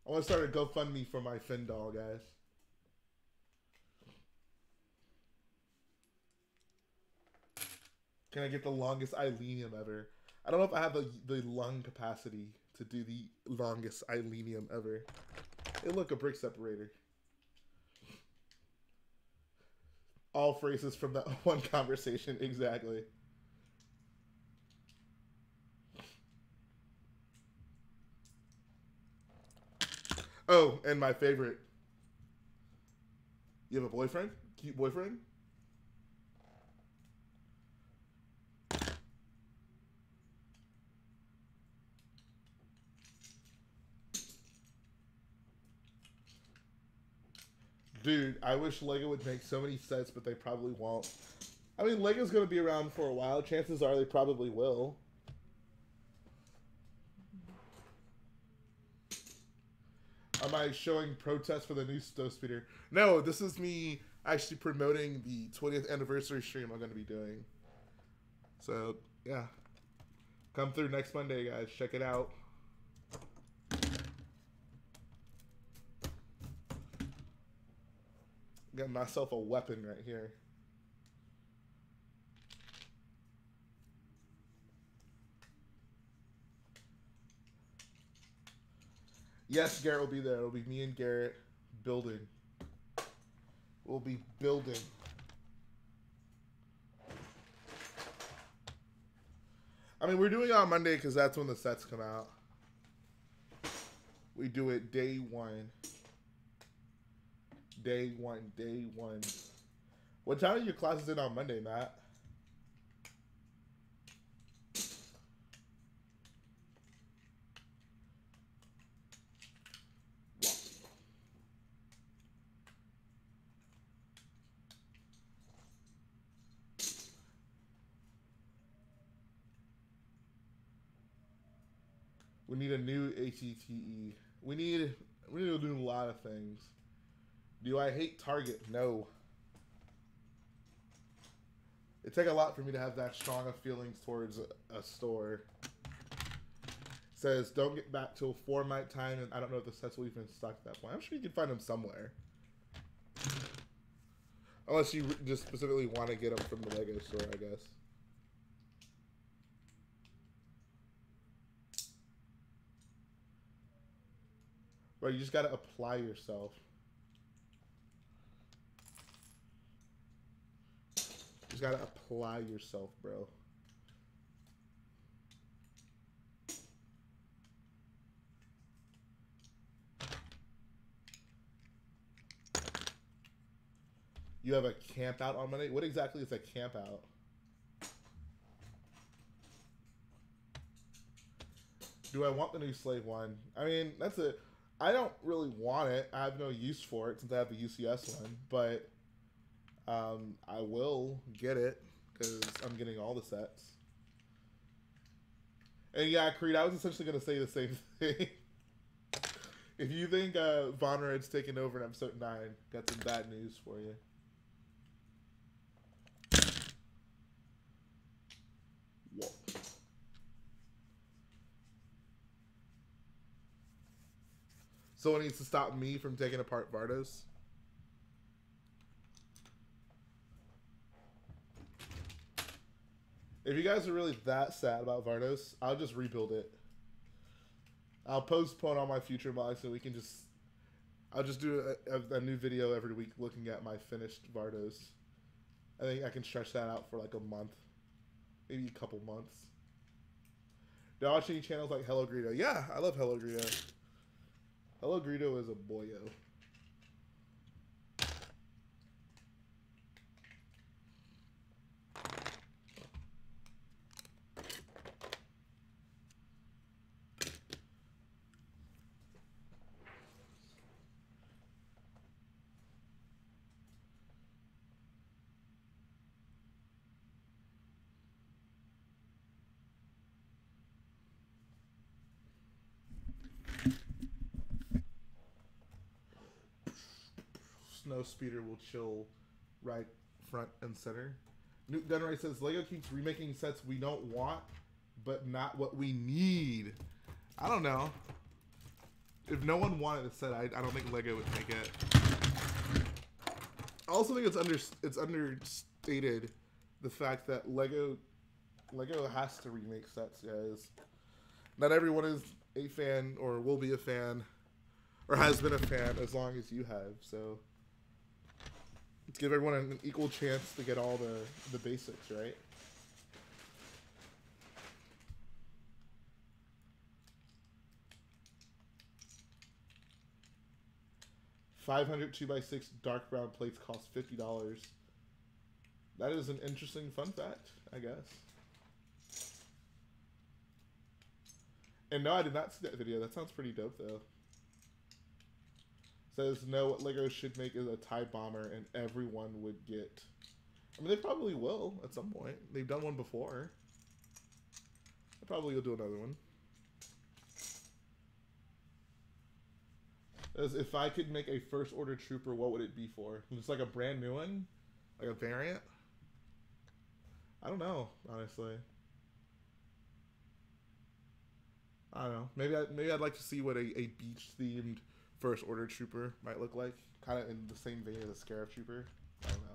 I want to start a GoFundMe for my Finn doll, guys. Can I get the longest Ilenium ever? I don't know if I have the lung capacity to do the longest Ilenium ever. Hey, look, a brick separator. All phrases from that one conversation, exactly. Oh, and my favorite. You have a boyfriend? Cute boyfriend? Dude, I wish LEGO would make so many sets, but they probably won't. I mean, LEGO's going to be around for a while. Chances are they probably will. Am I showing protest for the new Stow Speeder? No, this is me actually promoting the 20th anniversary stream I'm going to be doing. So, yeah. Come through next Monday, guys. Check it out. Got myself a weapon right here. Yes, Garrett will be there. It'll be me and Garrett building. We'll be building. I mean, we're doing it on Monday because that's when the sets come out. We do it day one. Day one, day one. What time are your classes in on Monday, Matt? We need a new ATTE. We need to do a lot of things. Do I hate Target? No. It take a lot for me to have that strong of feelings towards a store. Says, don't get back till Fortnite time, and I don't know if the sets will even stock at that point. I'm sure you can find them somewhere. Unless you just specifically want to get them from the Lego store, I guess. But you just got to apply yourself. You just got to apply yourself, bro. You have a camp out on Monday? What exactly is a camp out? Do I want the new Slave one? I mean, that's it. I don't really want it. I have no use for it since I have the UCS one, but I will get it because I'm getting all the sets. And yeah, Creed, I was essentially going to say the same thing. If you think Von Red's taking over in episode 9, got some bad news for you. Whoa. Someone needs to stop me from taking apart Vardos. If you guys are really that sad about Vardos, I'll just rebuild it. I'll postpone all my future mods so we can just... I'll just do a new video every week looking at my finished Vardos. I think I can stretch that out for like a month. Maybe a couple months. Do I watch any channels like Hello Greedo? Yeah, I love Hello Greedo. Hello Greedo is a boyo. Snow Speeder will chill right front and center. Newt Gunray says, Lego keeps remaking sets we don't want, but not what we need. I don't know. If no one wanted a set, I don't think Lego would make it. I also think it's understated the fact that Lego has to remake sets, guys. Not everyone is a fan or will be a fan or has been a fan as long as you have, so let's give everyone an equal chance to get all the basics, right? $500 2x6 dark brown plates cost $50. That is an interesting fun fact, I guess. And no, I did not see that video. That sounds pretty dope, though. Says, no, what Lego should make is a TIE bomber, and everyone would get. I mean, they probably will at some point. They've done one before. They probably will do another one. Says, if I could make a first order trooper, what would it be for? Just like a brand new one? Like a variant? I don't know, honestly. I don't know. Maybe I'd like to see what a beach-themed first order trooper might look like. Kind of in the same vein as a Scarab trooper. I don't know.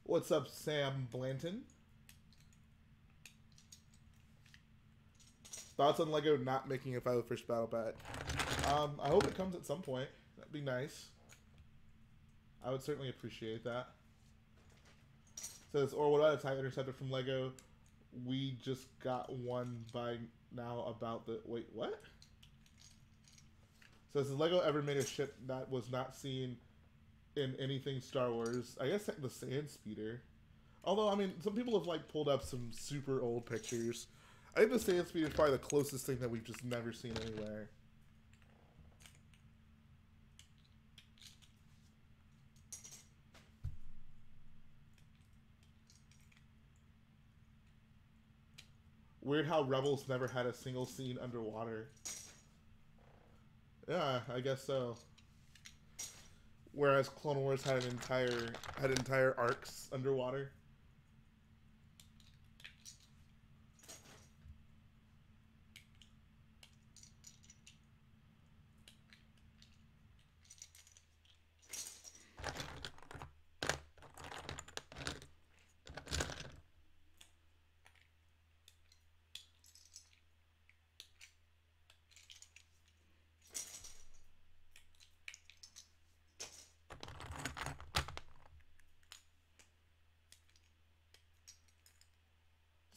What's up, Sam Blanton? Thoughts on Lego not making a 501st Battle Pack? I hope it comes at some point. That'd be nice. I would certainly appreciate that. Says, or what about a TIE Interceptor from Lego? We just got one by now about the... Wait, what? Says, has Lego ever made a ship that was not seen in anything Star Wars? I guess the Sand Speeder. Although, I mean, some people have, like, pulled up some super old pictures. I think the Sand Speeder is probably the closest thing that we've just never seen anywhere. Weird how Rebels never had a single scene underwater. Yeah, I guess so. Whereas Clone Wars had entire arcs underwater.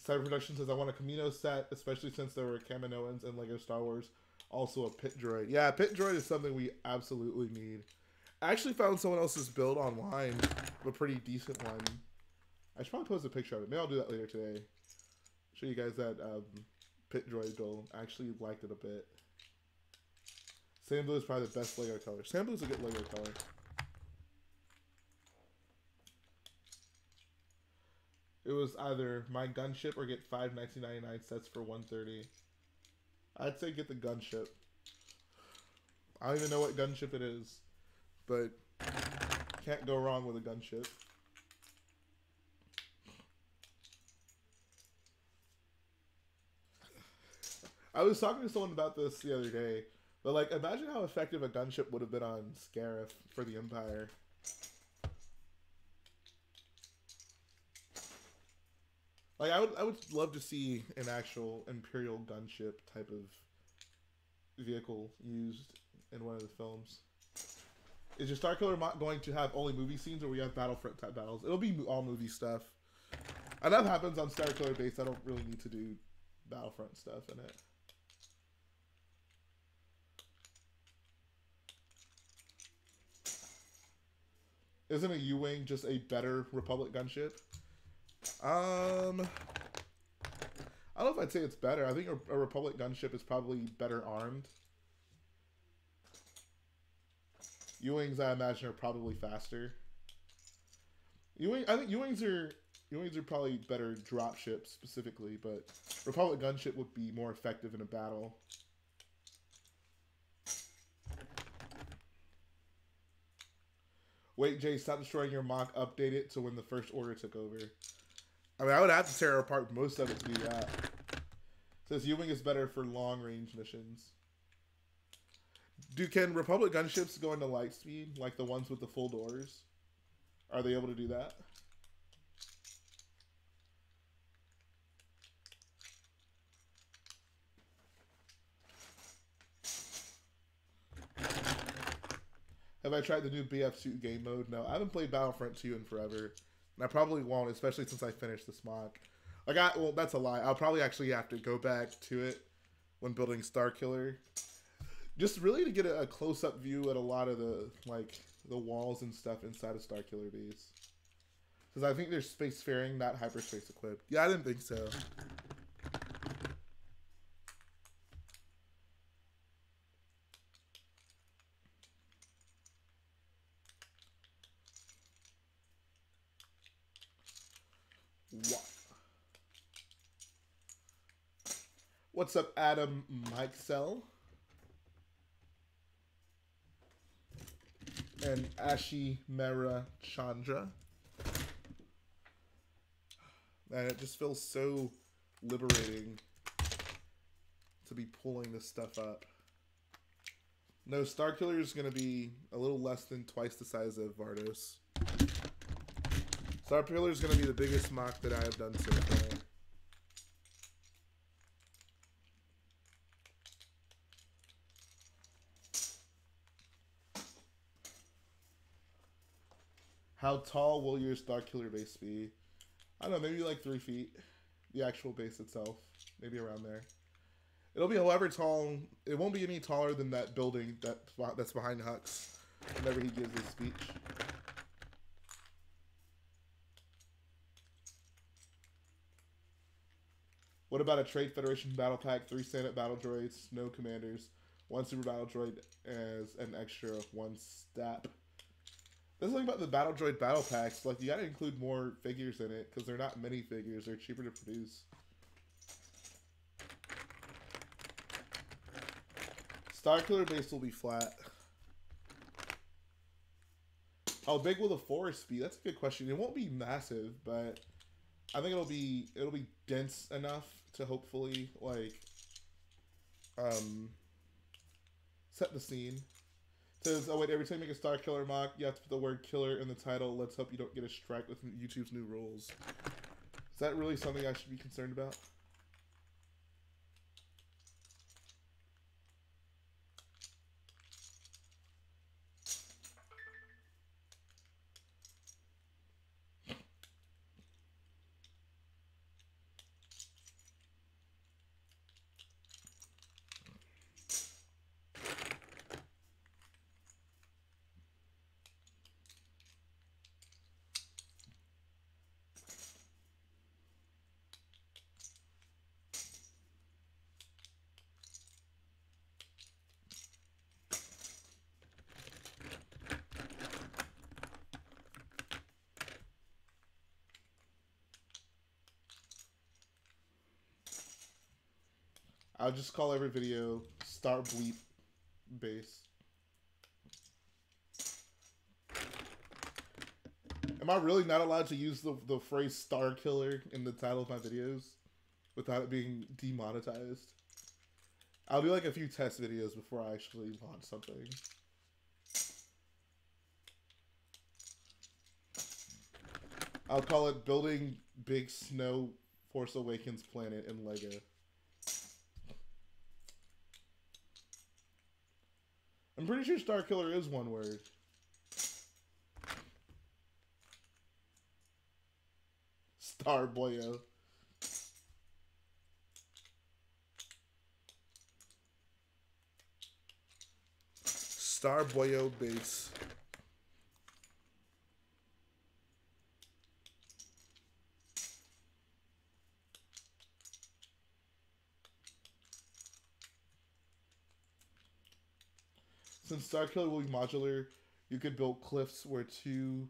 Cyber Production says, I want a Camino set, especially since there were Kaminoans in LEGO Star Wars. Also a pit droid. Yeah, pit droid is something we absolutely need. I actually found someone else's build online, a pretty decent one. I should probably post a picture of it. Maybe I'll do that later today. Show you guys that pit droid build. I actually liked it a bit. Sand blue is probably the best LEGO color. Sand blue is a good LEGO color. It was either my gunship or get 5 1999 sets for $130. I'd say get the gunship. I don't even know what gunship it is, but can't go wrong with a gunship. I was talking to someone about this the other day, but like, imagine how effective a gunship would have been on Scarif for the Empire. Like, I would love to see an actual Imperial gunship type of vehicle used in one of the films. Is your Starkiller going to have only movie scenes, or we have Battlefront type battles? It'll be all movie stuff. And that happens on Starkiller base. I don't really need to do Battlefront stuff in it. Isn't a U-Wing just a better Republic gunship? I don't know if I'd say it's better. I think a Republic gunship is probably better armed. U-Wings, I imagine, are probably faster. I think U-Wings are probably better dropships specifically, but Republic gunship would be more effective in a battle. Wait, Jay, stop destroying your MOC. Update it to when the First Order took over. I mean, I would have to tear apart most of it to do that. It says U-Wing is better for long-range missions. Can Republic gunships go into light speed, like the ones with the full doors? Are they able to do that? Have I tried the new BF Suit game mode? No, I haven't played Battlefront 2 in forever. And I probably won't, especially since I finished this MOC. Well, that's a lie. I'll probably actually have to go back to it when building Starkiller. Just really to get a close-up view at a lot of the walls and stuff inside of Starkiller base. Because I think there's spacefaring, not hyperspace equipped. Yeah, I didn't think so. What's up, Adam Mikesell? And Ashi Mera Chandra. Man, it just feels so liberating to be pulling this stuff up. No, Starkiller is going to be a little less than twice the size of Vardos. Starkiller is going to be the biggest MOC that I have done so far. How tall will your Starkiller base be? I don't know, maybe like 3 feet. The actual base itself. Maybe around there. It'll be however tall. It won't be any taller than that building that's behind Hux whenever he gives his speech. What about a Trade Federation battle pack? 3 stand-up battle droids, no commanders, 1 super battle droid as an extra 1 stat. That's the thing about the battle droid battle packs. Like, you gotta include more figures in it because they're not mini figures. They're cheaper to produce. Starkiller base will be flat. How big will the forest be? That's a good question. It won't be massive, but I think it'll be dense enough to hopefully like set the scene. It says, oh wait, every time you make a Starkiller MOC, you have to put the word killer in the title. Let's hope you don't get a strike with YouTube's new rules. Is that really something I should be concerned about? I'll just call every video Star Bleep base. Am I really not allowed to use the phrase Starkiller in the title of my videos without it being demonetized? I'll do like a few test videos before I actually launch something. I'll call it Building Big Snow Force Awakens Planet in Lego. I'm pretty sure Starkiller is one word. Starboyo. Starboyo base. Since Starkiller will be modular, you could build cliffs where two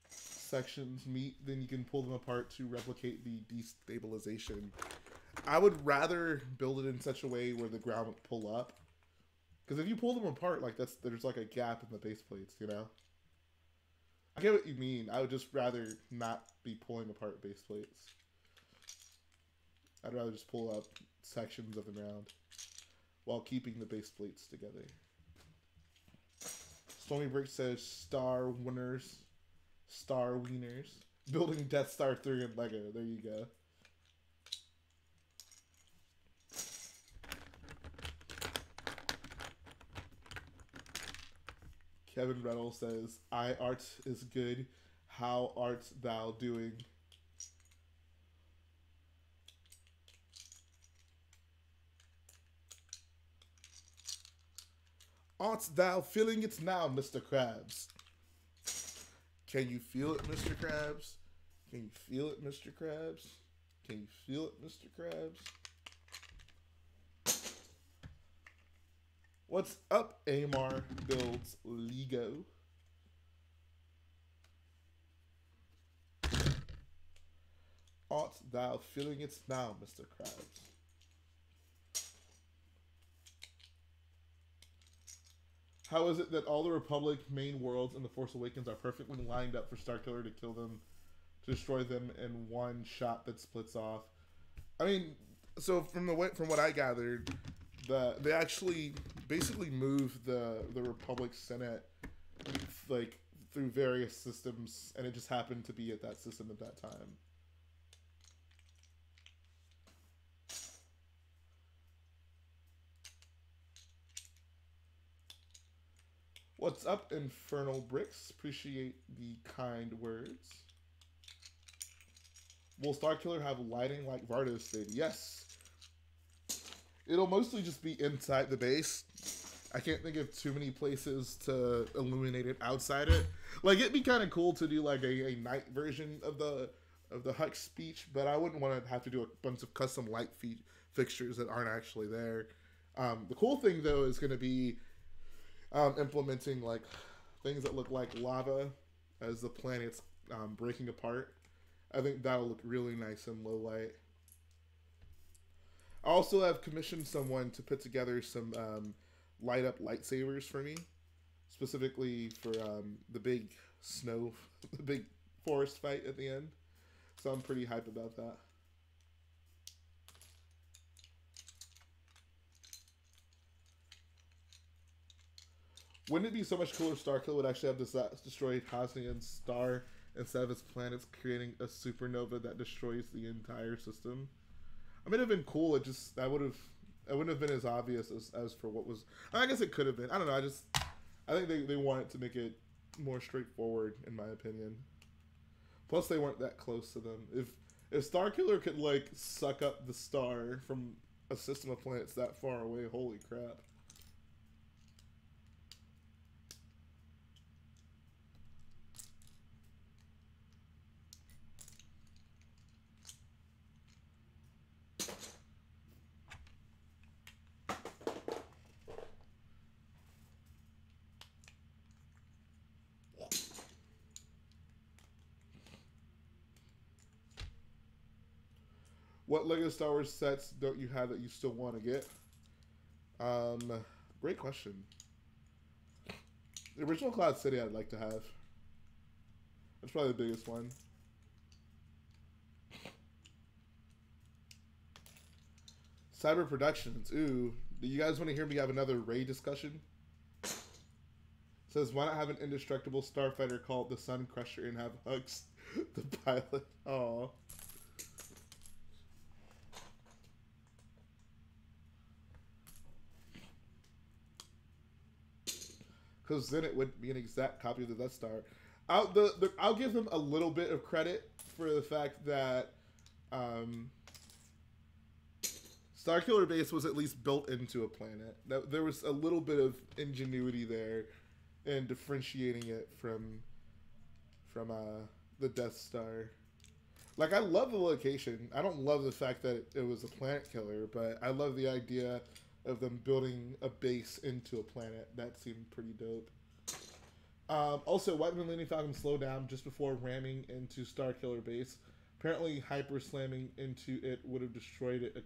sections meet, then you can pull them apart to replicate the destabilization. I would rather build it in such a way where the ground would pull up. Because if you pull them apart, like there's like a gap in the base plates, you know? I get what you mean. I would just rather not be pulling apart base plates. I'd rather just pull up sections of the ground while keeping the base plates together. Stormy Brick says Star Winners. Star Wieners. Building Death Star 3 in Lego. There you go. Kevin Reynolds says, art is good. How art thou doing? Art thou feeling it now, Mr. Krabs? Can you feel it, Mr. Krabs? Can you feel it, Mr. Krabs? Can you feel it, Mr. Krabs? What's up, Amar Builds Lego? Art thou feeling it now, Mr. Krabs? How is it that all the Republic main worlds in The Force Awakens are perfectly lined up for Starkiller to kill them, to destroy them in one shot that splits off? I mean, so from what I gathered, they actually basically moved the Republic Senate like through various systems, and it just happened to be at that system at that time. What's up, Infernal Bricks? Appreciate the kind words. Will Starkiller have lighting like Vardos did? Yes. It'll mostly just be inside the base. I can't think of too many places to illuminate it outside it. Like, it'd be kind of cool to do like a night version of the Hux speech, but I wouldn't want to have to do a bunch of custom light fixtures that aren't actually there. The cool thing though is going to be implementing like things that look like lava as the planet's breaking apart. I think that'll look really nice in low light. I also have commissioned someone to put together some light up lightsabers for me, specifically for the big snow, the big forest fight at the end. So I'm pretty hype about that. Wouldn't it be so much cooler if Starkiller would actually have destroyed Hosnian's star instead of its planets, creating a supernova that destroys the entire system? I mean, it'd have been cool. It wouldn't have been as obvious as for what was. I guess it could have been. I don't know. I think they wanted to make it more straightforward, in my opinion. Plus, they weren't that close to them. If Starkiller could like suck up the star from a system of planets that far away, holy crap. What LEGO Star Wars sets don't you have that you still want to get? Great question. The original Cloud City I'd like to have. That's probably the biggest one. Cyber Productions. Ooh. Do you guys want to hear me have another Ray discussion? It says, why not have an indestructible starfighter called the Sun Crusher and have Hux the pilot? Aww. Because then it would be an exact copy of the Death Star. I'll give them a little bit of credit for the fact that Starkiller Base was at least built into a planet. There was a little bit of ingenuity there in differentiating it from the Death Star. Like, I love the location. I don't love the fact that it was a planet killer, but I love the idea of them building a base into a planet. That seemed pretty dope. Also, why did Millennium Falcon slow down just before ramming into Starkiller Base? Apparently, hyper slamming into it would have destroyed it.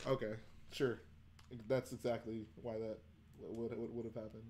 Okay, sure. That's exactly why that would have happened.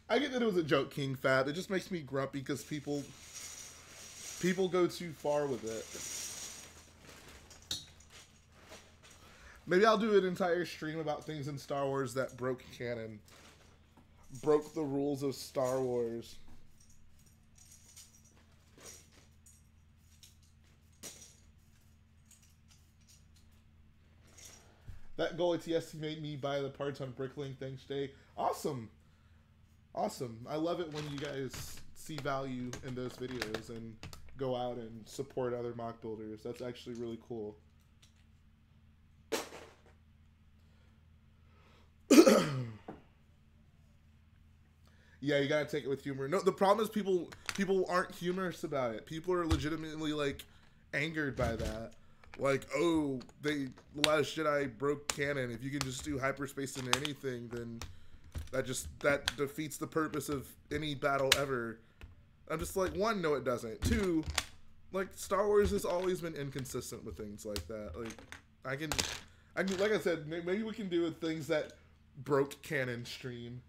I get that it was a joke, King Fab. It just makes me grumpy because people go too far with it. Maybe I'll do an entire stream about things in Star Wars that broke canon. Broke the rules of Star Wars. That goal ATS made me buy the parts on Bricklink. Thanks, Jay. Awesome. Awesome. I love it when you guys see value in those videos and go out and support other MOC builders. That's actually really cool. Yeah, you gotta take it with humor. No, the problem is people aren't humorous about it. People are legitimately like angered by that. Like, oh, The Last Jedi broke canon. If you can just do hyperspace into anything, then that defeats the purpose of any battle ever. I'm just like, one, no, it doesn't. Two, like, Star Wars has always been inconsistent with things like that. Like, I can, like I said, maybe we can do things that broke canon stream.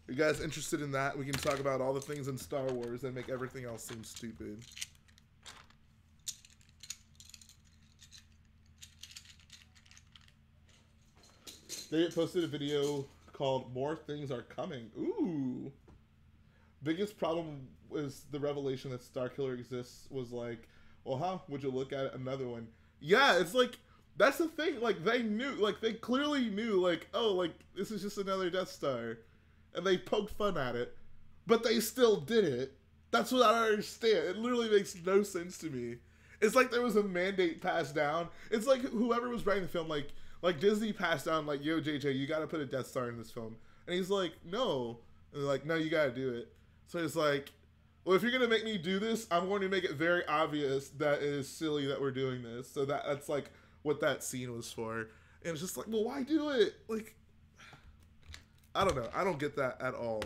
You guys interested in that? We can talk about all the things in Star Wars that make everything else seem stupid. They posted a video called More Things Are Coming. Ooh. Biggest problem was the revelation that Starkiller exists was like, well, huh? Would you look at another one? Yeah, it's like, that's the thing. Like, they knew, like, they clearly knew, like, oh, like, this is just another Death Star. And they poked fun at it. But they still did it. That's what I don't understand. It literally makes no sense to me. It's like there was a mandate passed down. It's like whoever was writing the film, like Like Disney passed down like, yo JJ, you gotta put a Death Star in this film, and he's like, no, and they're like, no, you gotta do it. So it's like, well, if you're gonna make me do this, I'm going to make it very obvious that it is silly that we're doing this. So that's like what that scene was for, and it's just like, well, why do it? Like, I don't know, I don't get that at all.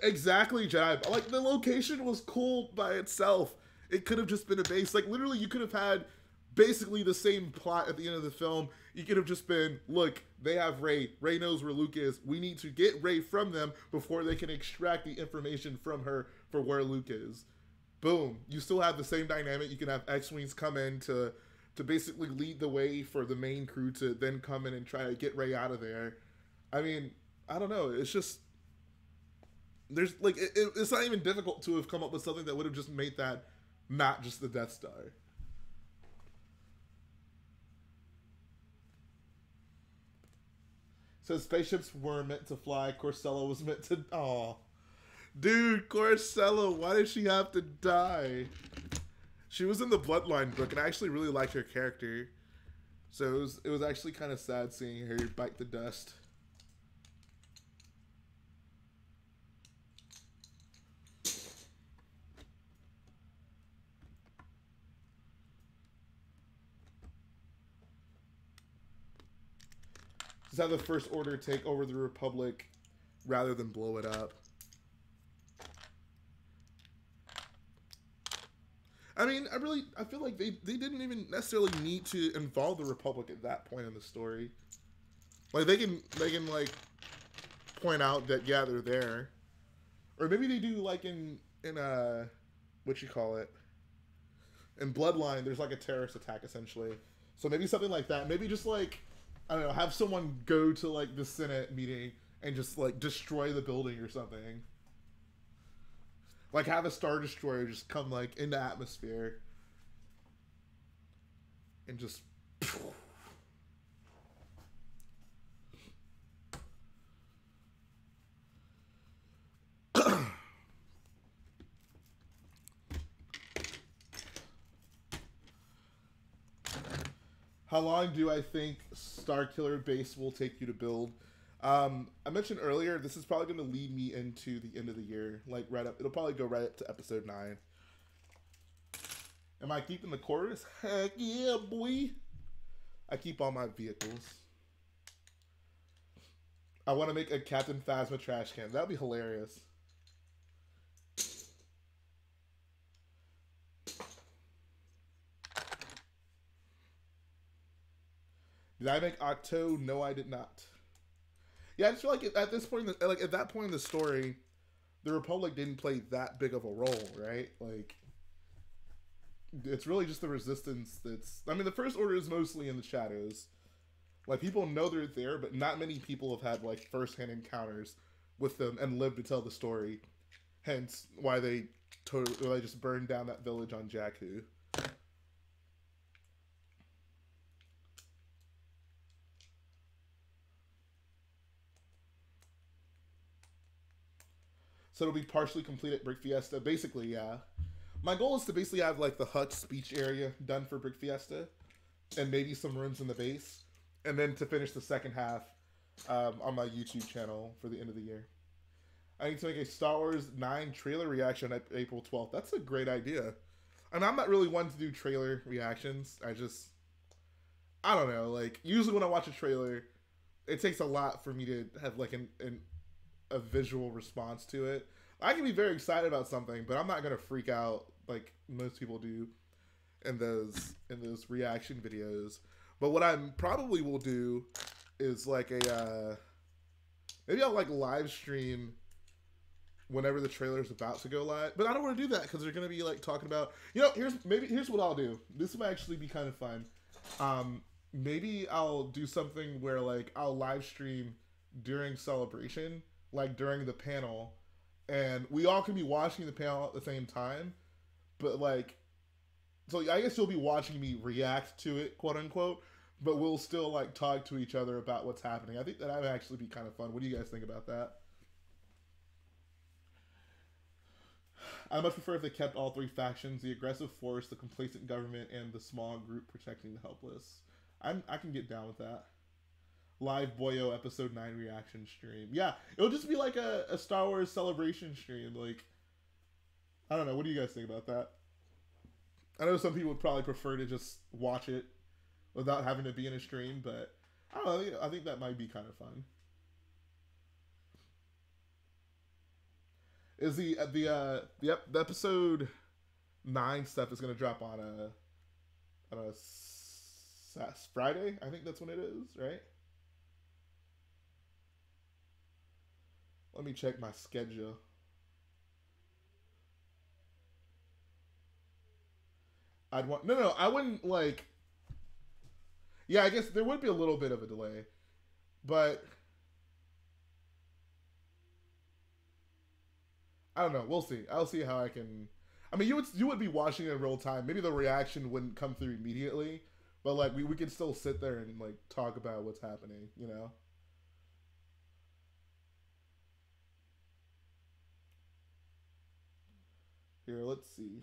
Exactly, Jab. Like, the location was cool by itself. It could have just been a base. Like, literally, you could have had basically the same plot at the end of the film. You could have just been, look, they have Rey. Rey knows where Luke is. We need to get Rey from them before they can extract the information from her for where Luke is. Boom. You still have the same dynamic. You can have X-Wings come in to basically lead the way for the main crew to then come in and try to get Rey out of there. I mean, I don't know. It's just... There's like it's not even difficult to have come up with something that would have just made that not just the Death Star. So spaceships were meant to fly. Corsella was meant to. Oh, dude, Corsella, why did she have to die? She was in the Bloodline book, and I actually really liked her character. So it was actually kind of sad seeing her bite the dust. Just have the First Order take over the Republic rather than blow it up. I mean, I feel like they didn't even necessarily need to involve the Republic at that point in the story. Like, they can like point out that, yeah, they're there. Or maybe they do, like, in what you call it? In Bloodline, there's like a terrorist attack, essentially. So maybe something like that. Maybe just, like, I don't know, have someone go to, like, the Senate meeting and just, like, destroy the building or something. Like, have a Star Destroyer just come, like, into atmosphere. And just... How long do I think Starkiller base will take you to build? I mentioned earlier, this is probably going to lead me into the end of the year. Like, right up, it'll probably go right up to episode 9. Am I keeping the chorus? Heck yeah, boy. I keep all my vehicles. I want to make a Captain Phasma trash can. That'd be hilarious. Did I make Octo? No, I did not. Yeah, I just feel like at this point, at that point in the story, the Republic didn't play that big of a role, right? Like, it's really just the Resistance that's... I mean, the First Order is mostly in the shadows. Like, people know they're there, but not many people have had, like, first-hand encounters with them and lived to tell the story. Hence, why they just burned down that village on Jakku. So it'll be partially complete at Brick Fiesta. Basically, yeah. My goal is to basically have, like, the hut speech area done for Brick Fiesta. And maybe some rooms in the base. And then to finish the second half on my YouTube channel for the end of the year. I need to make a Star Wars 9 trailer reaction at April 12th. That's a great idea. I mean, I'm not really one to do trailer reactions. I don't know. Like, usually when I watch a trailer, it takes a lot for me to have, like, a visual response to it. I can be very excited about something, but I'm not gonna freak out like most people do in those reaction videos. But what I probably will do is like maybe I'll like live stream whenever the trailer's about to go live. But I don't want to do that because they're gonna be like talking about, you know, here's what I'll do. This might actually be kind of fun. Maybe I'll do something where like I'll live stream during Celebration, like during the panel, and we all can be watching the panel at the same time, but like, so I guess you'll be watching me react to it, quote unquote, but we'll still like talk to each other about what's happening. I think that would actually be kind of fun. What do you guys think about that? I much prefer if they kept all three factions: the aggressive force, the complacent government, and the small group protecting the helpless. I can get down with that. Live Boyo episode 9 reaction stream. Yeah, it'll just be like a Star Wars celebration stream. Like, I don't know. What do you guys think about that? I know some people would probably prefer to just watch it without having to be in a stream, but I don't know. You know, I think that might be kind of fun. Is the episode 9 stuff is gonna drop on a Friday? I think that's when it is, right? Let me check my schedule. I'd want no. I wouldn't like. Yeah, I guess there would be a little bit of a delay, but I don't know. We'll see. I'll see how I can. I mean, you would be watching it in real time. Maybe the reaction wouldn't come through immediately, but like we could still sit there and like talk about what's happening. You know. Here, let's see.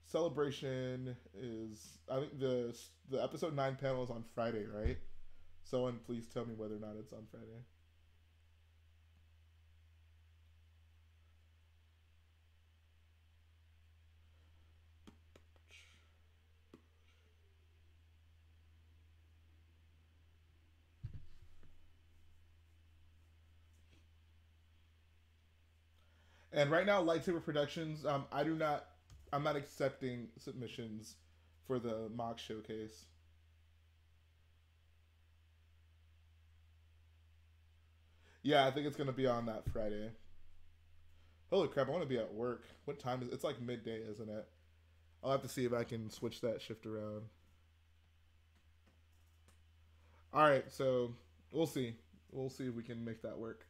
Celebration is, I think the episode 9 panel is on Friday, right? Someone please tell me whether or not it's on Friday. And right now, Lightsaber Productions, I'm not accepting submissions for the mock showcase. Yeah, I think it's gonna be on that Friday. Holy crap! I want to be at work. What time is it? It's like midday, isn't it? I'll have to see if I can switch that shift around. All right, so we'll see. We'll see if we can make that work.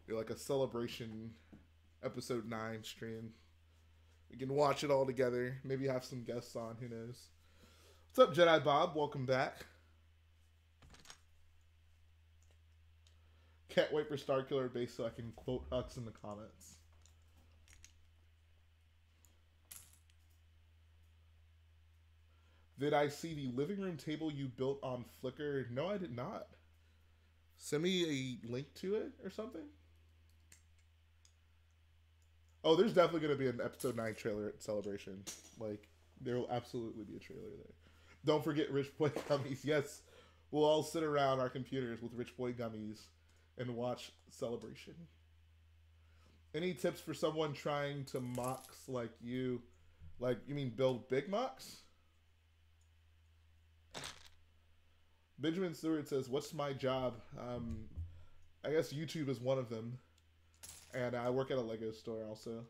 Do like a celebration episode 9 stream. We can watch it all together. Maybe have some guests on. Who knows? What's up, Jedi Bob? Welcome back. Can't wait for Starkiller base so I can quote Hux in the comments. Did I see the living room table you built on Flickr? No, I did not. Send me a link to it or something. Oh, there's definitely going to be an episode 9 trailer at Celebration. Like, there will absolutely be a trailer there. Don't forget Rich Boy Gummies. Yes, we'll all sit around our computers with Rich Boy Gummies and watch Celebration. Any tips for someone trying to MOCs like you? Like, you mean build big MOCs? Benjamin Stewart says, what's my job? I guess YouTube is one of them. And I work at a Lego store also.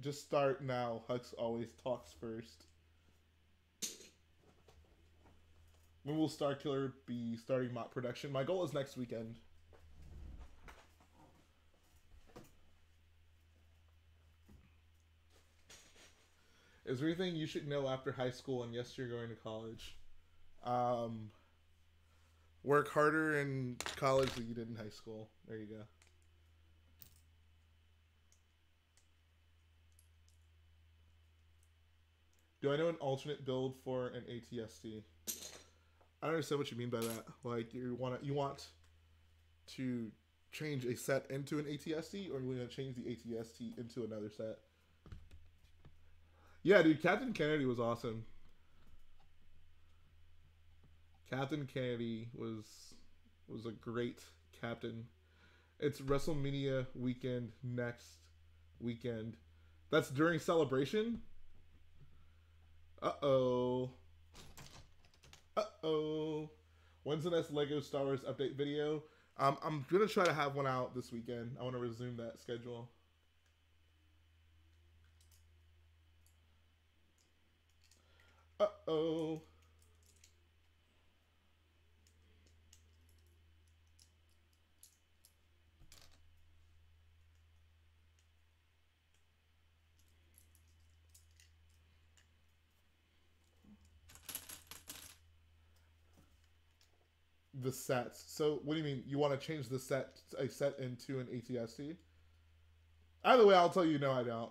Just start now. Hux always talks first. When will Starkiller be starting mock production? My goal is next weekend. Is there anything you should know after high school and yes, you're going to college? Work harder in college than you did in high school. There you go. Do I know an alternate build for an ATST? I don't understand what you mean by that. Like you want to change a set into an ATST, or you want to change the ATST into another set? Yeah, dude, Captain Kennedy was awesome. Captain Kennedy was a great captain. It's WrestleMania weekend next weekend. That's during Celebration? Uh-oh. Uh-oh. When's the next Lego Star Wars update video? I'm going to try to have one out this weekend. I want to resume that schedule. Uh-oh. The sets. So what do you mean? You want to change the set into an ATST? Either way, I'll tell you no, I don't.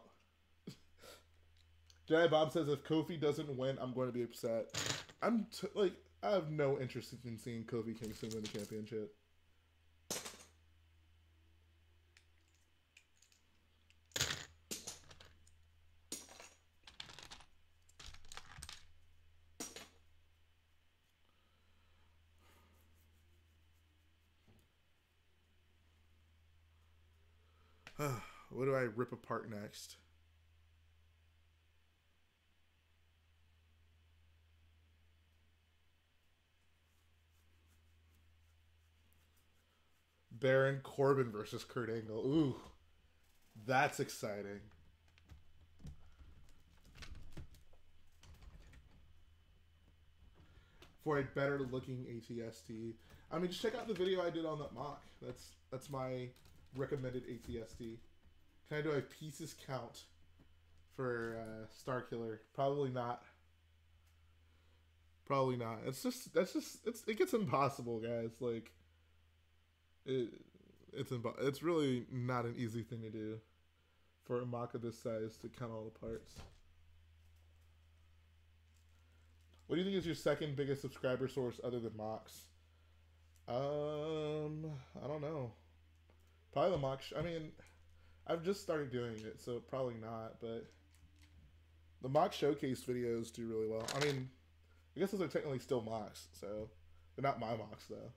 Jedi Bob says if Kofi doesn't win, I'm going to be upset. I have no interest in seeing Kofi Kingston win the championship. What do I rip apart next? Baron Corbin versus Kurt Angle. Ooh, that's exciting. For a better looking ATST. I mean, just check out the video I did on that MOC. That's my recommended ATST. Can I do a pieces count for Starkiller? Probably not. Probably not. It gets impossible, guys. Like, it's really not an easy thing to do for a MOC of this size to count all the parts. What do you think is your second biggest subscriber source other than MOCs? I don't know. Probably the MOC. I mean, I've just started doing it, so probably not. But the MOC showcase videos do really well. I mean, I guess those are technically still MOCs, so they're not my MOCs though.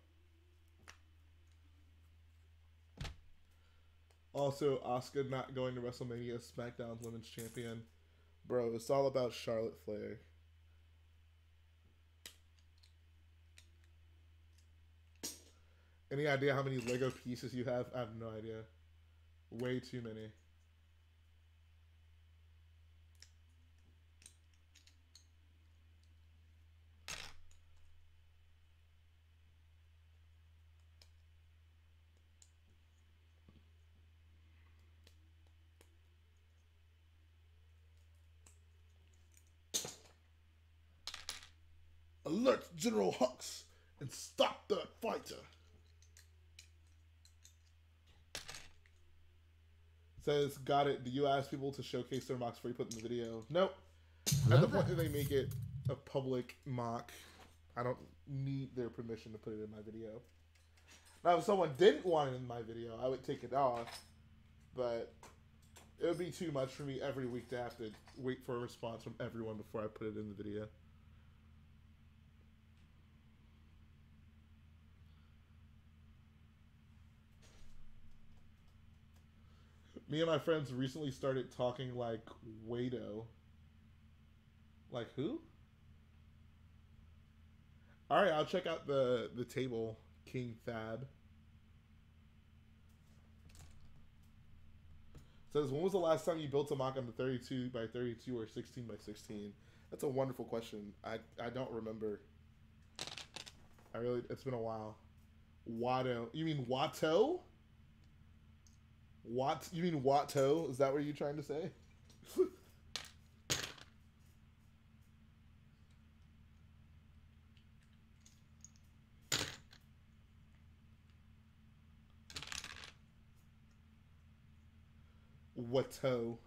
Also, Asuka not going to WrestleMania, SmackDown's Women's Champion. Bro, it's all about Charlotte Flair. Any idea how many Lego pieces you have? I have no idea. Way too many. Alert General Hux and stop that fighter. Says, got it. Do you ask people to showcase their MOCs before you put in the video? Nope. At the point that they make it a public MOC, I don't need their permission to put it in my video. Now, if someone didn't want it in my video, I would take it off. But it would be too much for me every week to have to wait for a response from everyone before I put it in the video. Me and my friends recently started talking like Wado. Like who? Alright, I'll check out the table, King Fab. Says, when was the last time you built a MOC on the 32 by 32 or 16 by 16? That's a wonderful question. I don't remember. It's been a while. Wado. You mean Watto? You mean Watto? Is that what you're trying to say? Watto.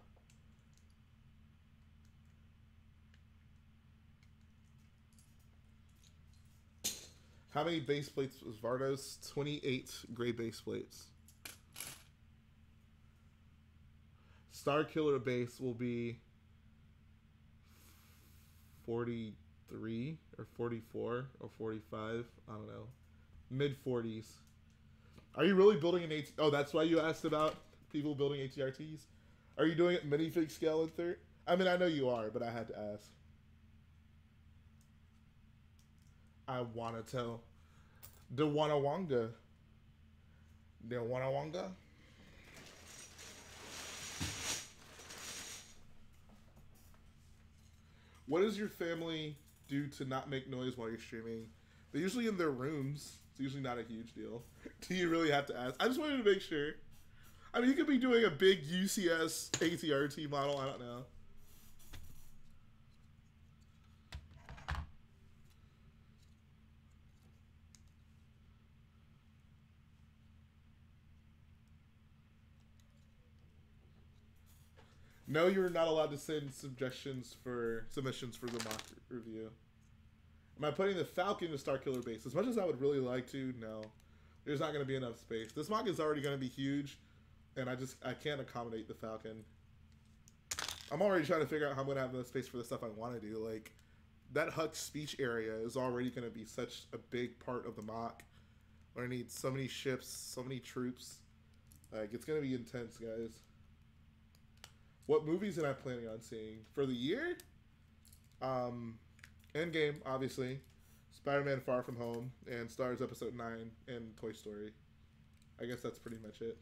How many base plates was Vardos? 28 gray base plates. Starkiller base will be 43 or 44 or 45. I don't know. Mid 40s. Are you really building an AT? Oh, that's why you asked about people building ATRTs? Are you doing it minifig scale in third? I mean, I know you are, but I had to ask. I want to tell. The Wanawanga. The Wanawanga. What does your family do to not make noise while you're streaming? They're usually in their rooms. It's usually not a huge deal. Do you really have to ask? I just wanted to make sure. I mean, you could be doing a big UCS ATRT model. I don't know. No, you're not allowed to send submissions for the mock review. Am I putting the Falcon in the Starkiller base? As much as I would really like to, no. There's not going to be enough space. This mock is already going to be huge, and I can't accommodate the Falcon. I'm already trying to figure out how I'm going to have enough space for the stuff I want to do. Like, that Huck speech area is already going to be such a big part of the mock. Where I need so many ships, so many troops. Like, it's going to be intense, guys. What movies am I planning on seeing? For the year? Endgame, obviously. Spider-Man Far From Home. And Star Wars Episode 9. And Toy Story. I guess that's pretty much it.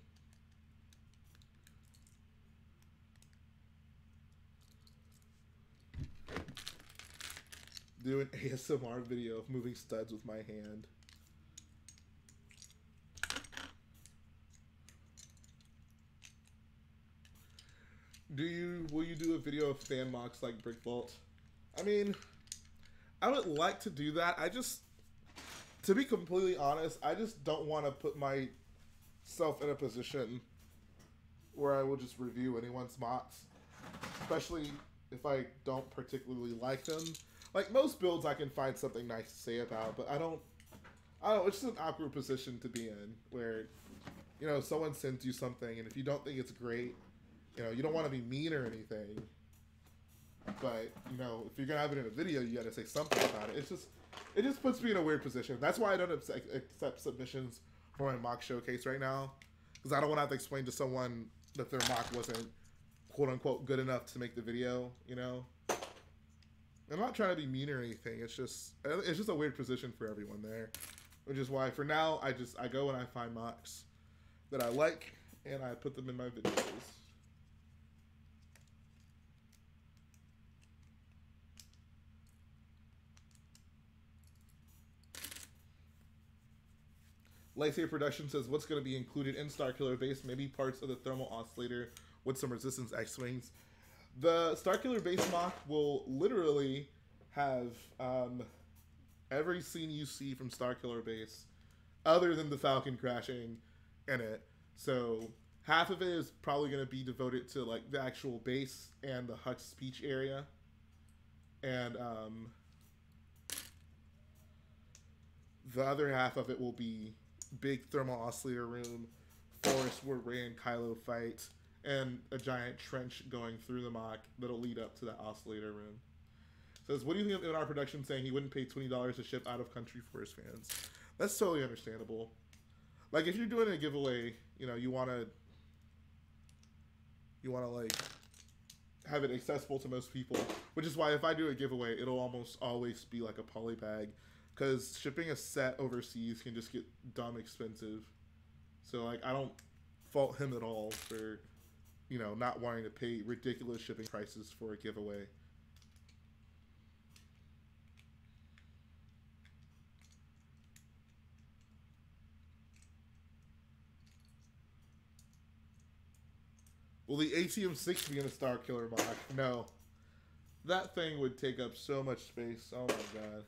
Do an ASMR video of moving studs with my hand. Will you do a video of fan mocks like Brick Vault? I mean, I would like to do that. To be completely honest, I just don't want to put myself in a position where I will just review anyone's mocks, especially if I don't particularly like them. Like, most builds I can find something nice to say about, but I don't know, it's just an awkward position to be in, where, you know, someone sends you something, and if you don't think it's great, you know, you don't want to be mean or anything, but, you know, if you're going to have it in a video, you got to say something about it. It just puts me in a weird position. That's why I don't accept submissions for my mock showcase right now, because I don't want to have to explain to someone that their mock wasn't, quote-unquote, good enough to make the video, you know? I'm not trying to be mean or anything. It's just a weird position for everyone there, which is why for now I go and I find mocks that I like and I put them in my videos. Lightsaber Production says, what's going to be included in Starkiller base? Maybe parts of the thermal oscillator with some resistance X-Wings. The Starkiller base mock will literally have every scene you see from Starkiller base, other than the Falcon crashing, in it. So half of it is probably going to be devoted to like the actual base and the Hutch speech area, and the other half of it will be big thermal oscillator room, forest where Rey and Kylo fight, and a giant trench going through the mock that'll lead up to that oscillator room. Says, what do you think of our production saying he wouldn't pay $20 to ship out of country for his fans? That's totally understandable. Like, if you're doing a giveaway, you know, you wanna like have it accessible to most people, which is why if I do a giveaway, it'll almost always be like a poly bag, because shipping a set overseas can just get dumb expensive. So like, I don't fault him at all for, you know, not wanting to pay ridiculous shipping prices for a giveaway. Will the ATM-6 be in a Starkiller mock? No. That thing would take up so much space. Oh my god.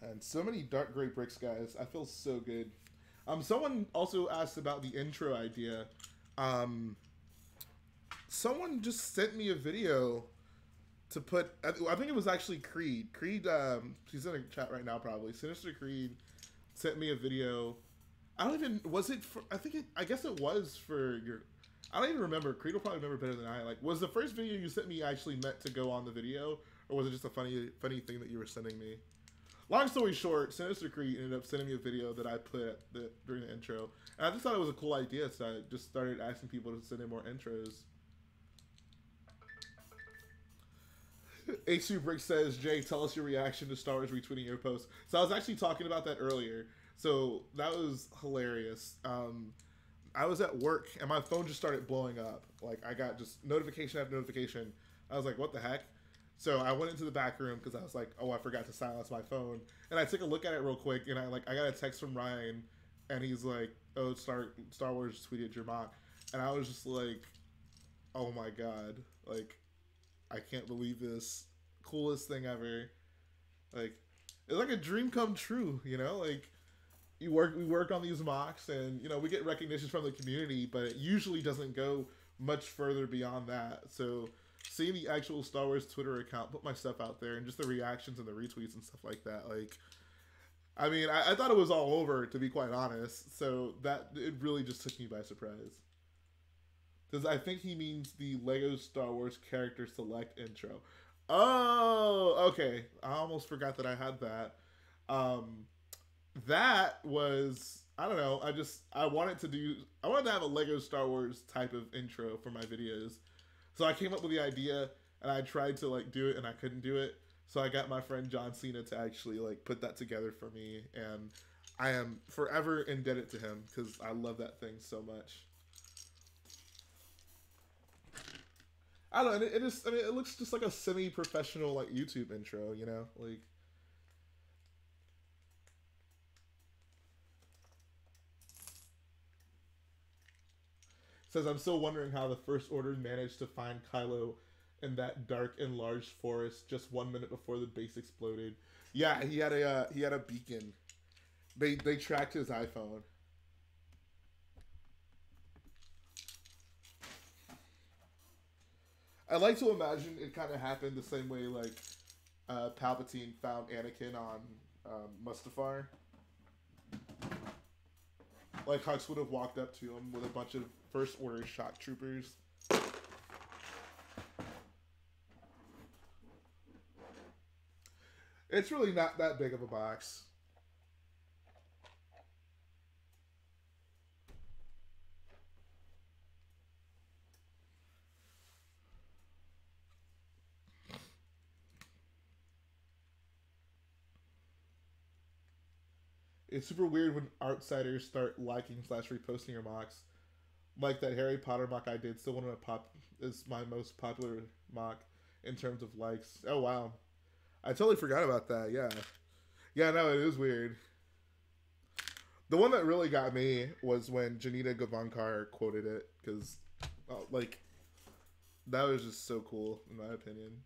And so many dark gray bricks, guys. I feel so good. Someone also asked about the intro idea. Someone just sent me a video to put, I think it was actually Creed. Creed, she's in a chat right now probably. Sinister Creed sent me a video. I don't even, was it for, I guess it was for your, I don't even remember. Creed will probably remember better than I. Like, was the first video you sent me actually meant to go on the video? Or was it just a funny thing that you were sending me? Long story short, Sinister Creed ended up sending me a video that I put during the intro. And I just thought it was a cool idea, so I just started asking people to send in more intros. H2 Brick says, Jay, tell us your reaction to Star Wars retweeting your post. So I was actually talking about that earlier. So that was hilarious. I was at work, and my phone just started blowing up. Like, I got just notification after notification. I was like, what the heck? So I went into the back room because I was like, oh, I forgot to silence my phone. And I took a look at it real quick, and I got a text from Ryan, and he's like, oh, Star Wars tweeted your mock. And I was just like, Oh my god. Like, I can't believe this. Coolest thing ever. Like, it's like a dream come true, you know? Like, we work on these mocks, and you know, we get recognition from the community, but it usually doesn't go much further beyond that. So seeing the actual Star Wars Twitter account put my stuff out there, and just the reactions and the retweets and stuff like that, like, I mean, I thought it was all over, to be quite honest. So that it really just took me by surprise. Because I think he means the Lego Star Wars character select intro. Oh, okay. I almost forgot that I had that. Um, that was, I don't know. I wanted to have a Lego Star Wars type of intro for my videos. So I came up with the idea, and I tried to like do it, and I couldn't do it. So I got my friend John Cena to actually like put that together for me, and I am forever indebted to him because I love that thing so much. I don't know. It is. I mean, it looks just like a semi-professional like YouTube intro. You know, like. It says, I'm still wondering how the First Order managed to find Kylo in that dark and large forest just 1 minute before the base exploded. Yeah, he had a beacon. They tracked his iPhone. I like to imagine it kind of happened the same way like Palpatine found Anakin on Mustafar. Like Hux would have walked up to him with a bunch of First Order shock troopers. It's really not that big of a box. It's super weird when outsiders start liking / reposting your mocks. Like that Harry Potter mock I did, still one of is my most popular mock in terms of likes. Oh wow, I totally forgot about that. Yeah, yeah, no, it is weird. The one that really got me was when Janita Gavankar quoted it because, like, that was just so cool in my opinion.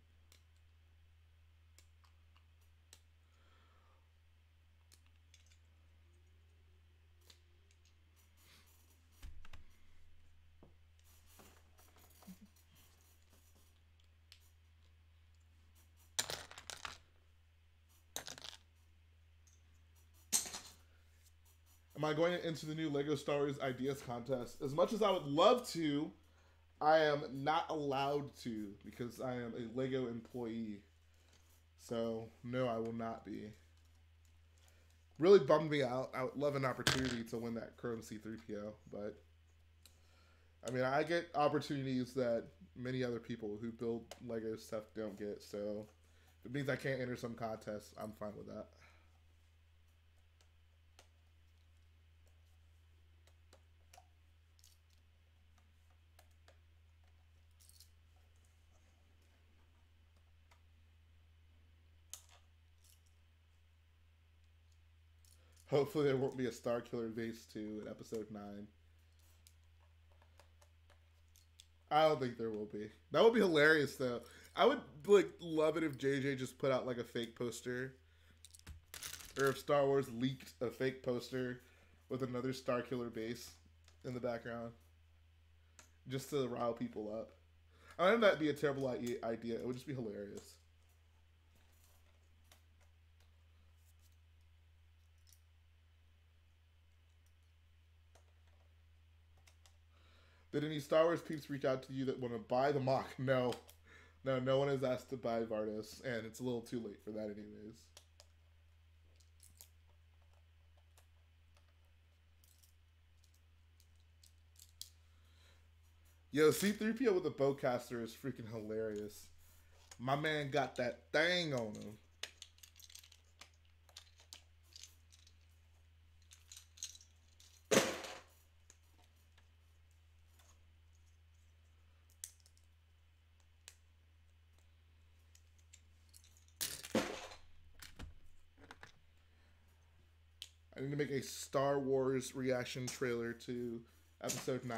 Am I going into the new Lego Star Wars Ideas Contest? As much as I would love to, I am not allowed to because I am a Lego employee. So, no, I will not be. Really bummed me out. I would love an opportunity to win that Chrome C3PO, but I mean, I get opportunities that many other people who build Lego stuff don't get. So, if it means I can't enter some contests, I'm fine with that. Hopefully there won't be a Starkiller base 2 in episode 9. I don't think there will be. That would be hilarious though. I would like love it if JJ just put out like a fake poster. Or if Star Wars leaked a fake poster with another Starkiller base in the background. Just to rile people up. I don't know if that'd be a terrible idea. It would just be hilarious. Did any Star Wars peeps reach out to you that want to buy the MOC? No. No, no one has asked to buy Vardos, and it's a little too late for that anyways. Yo, C3PO with a bowcaster is freaking hilarious. My man got that thing on him. I need to make a Star Wars reaction trailer to episode 9.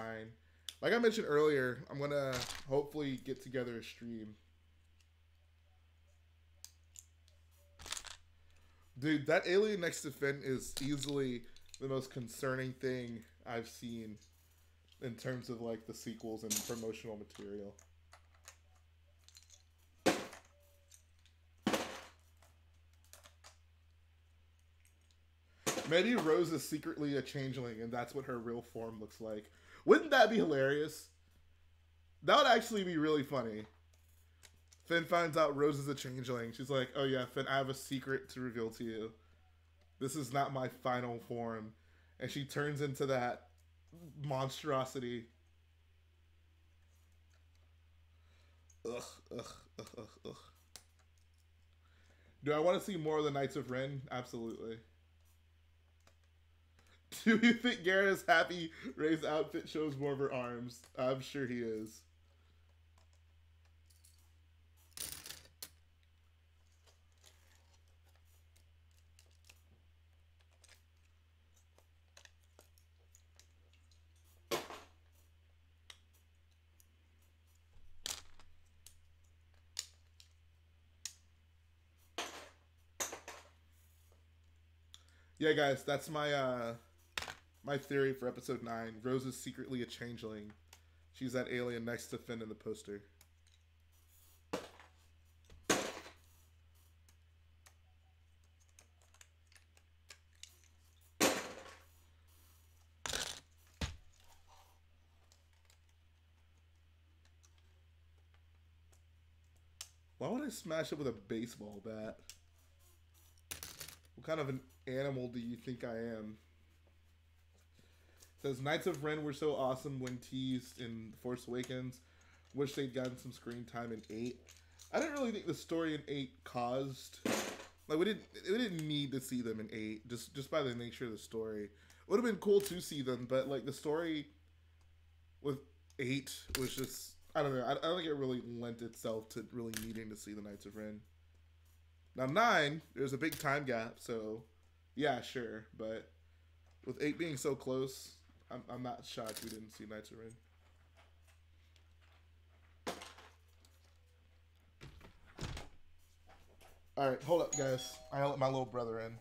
Like I mentioned earlier, I'm gonna hopefully get together a stream. Dude, that alien next to Finn is easily the most concerning thing I've seen in terms of like the sequels and promotional material. Maybe Rose is secretly a changeling and that's what her real form looks like. Wouldn't that be hilarious? That would actually be really funny. Finn finds out Rose is a changeling. She's like, oh yeah, Finn, I have a secret to reveal to you. This is not my final form. And she turns into that monstrosity. Ugh, ugh, ugh, ugh, ugh. Do I want to see more of the Knights of Ren? Absolutely. Do you think Garrett is happy Rey's outfit shows more of her arms? I'm sure he is. Yeah, guys, that's my my theory for episode 9. Rose is secretly a changeling. She's that alien next to Finn in the poster. Why would I smash it with a baseball bat? What kind of an animal do you think I am? It says, Knights of Ren were so awesome when teased in Force Awakens. Wish they'd gotten some screen time in 8. I didn't really think the story in 8 caused... Like, we didn't need to see them in 8, just by the nature of the story. It would have been cool to see them, but, like, the story with 8 was just... I don't know. I don't think it really lent itself to really needing to see the Knights of Ren. Now, 9, there's a big time gap, so... Yeah, sure, but... With 8 being so close, I'm not shocked we didn't see Knights of Ren. Alright, hold up, guys. I let my little brother in.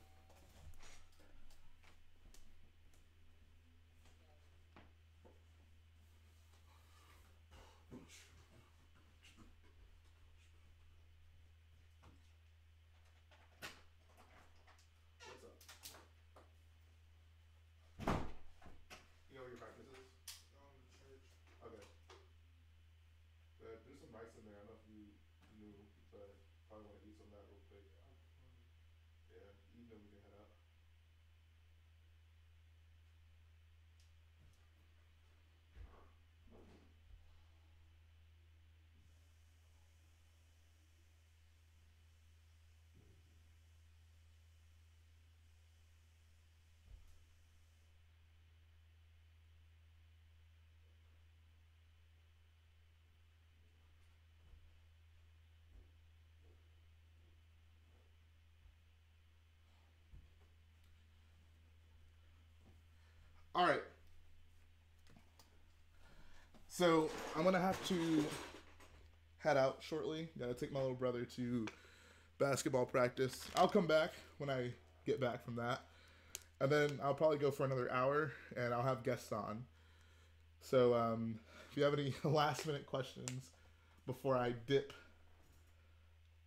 All right. So I'm going to have to head out shortly. Got to take my little brother to basketball practice. I'll come back when I get back from that. And then I'll probably go for another hour, and I'll have guests on. So if you have any last minute questions before I dip,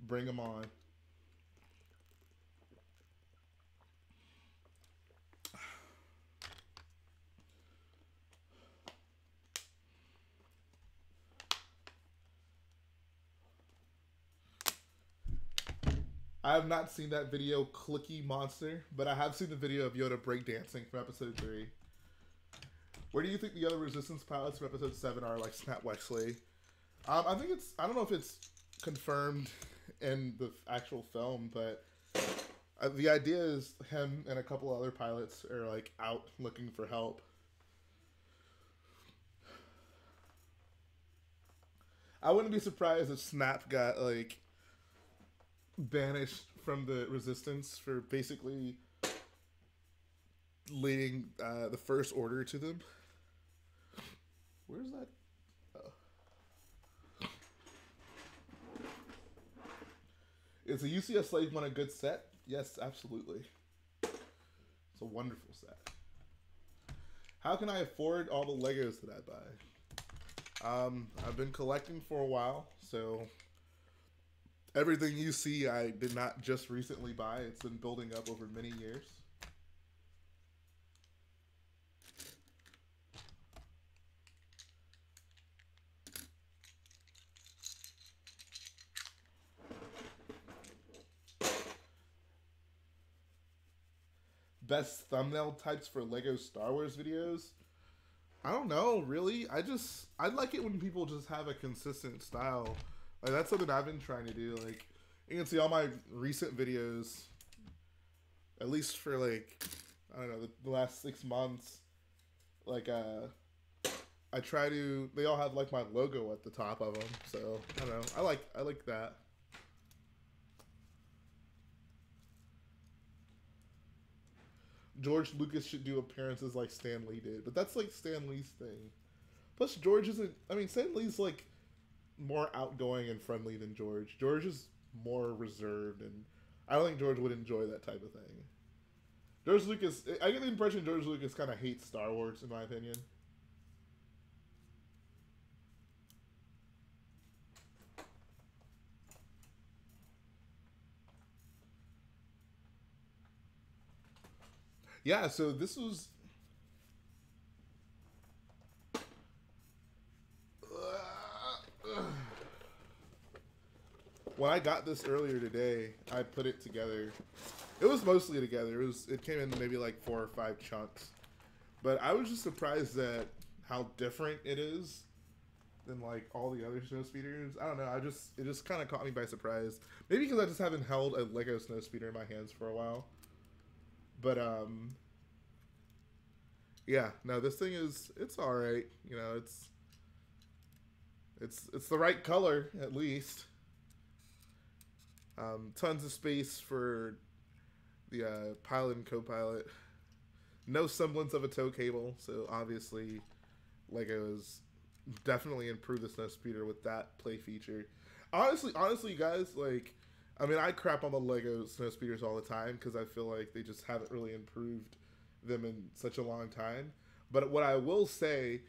bring them on. I have not seen that video, Clicky Monster, but I have seen the video of Yoda breakdancing from episode 3. Where do you think the other Resistance pilots from episode 7 are, like Snap Wexley? I think it's, I don't know if it's confirmed in the actual film, but the idea is him and a couple other pilots are like out looking for help. I wouldn't be surprised if Snap got like banished from the Resistance for basically leading the First Order to them. Where's that Is a UCS Slave One a good set? Yes, absolutely. It's a wonderful set. How can I afford all the Legos that I buy? I've been collecting for a while, so everything you see I did not just recently buy. It's been building up over many years. Best thumbnail types for Lego Star Wars videos? I don't know, really. I like it when people just have a consistent style. Like, that's something I've been trying to do. Like, you can see all my recent videos, at least for like, I don't know, the last 6 months. Like, I try to, they all have like my logo at the top of them. So, I don't know. I like that. George Lucas should do appearances like Stan Lee did, but that's like Stan Lee's thing. Plus, George isn't. I mean, Stan Lee's like more outgoing and friendly than George. George is more reserved, and I don't think George would enjoy that type of thing. George Lucas, I get the impression George Lucas kind of hates Star Wars, in my opinion. Yeah, so this was... When I got this earlier today, I put it together. It was mostly together. It came in maybe like 4 or 5 chunks. But I was just surprised at how different it is than like all the other snow speeders. I don't know. It just kind of caught me by surprise. Maybe because I just haven't held a Lego snow speeder in my hands for a while. But yeah, no, this thing it's all right. You know, it's the right color at least. Tons of space for the pilot and co-pilot. No semblance of a tow cable, so obviously Lego has definitely improved the snow speeder with that play feature. Honestly, guys, like, I mean, I crap on the Lego snow speeders all the time because I feel like they just haven't really improved them in such a long time. But what I will say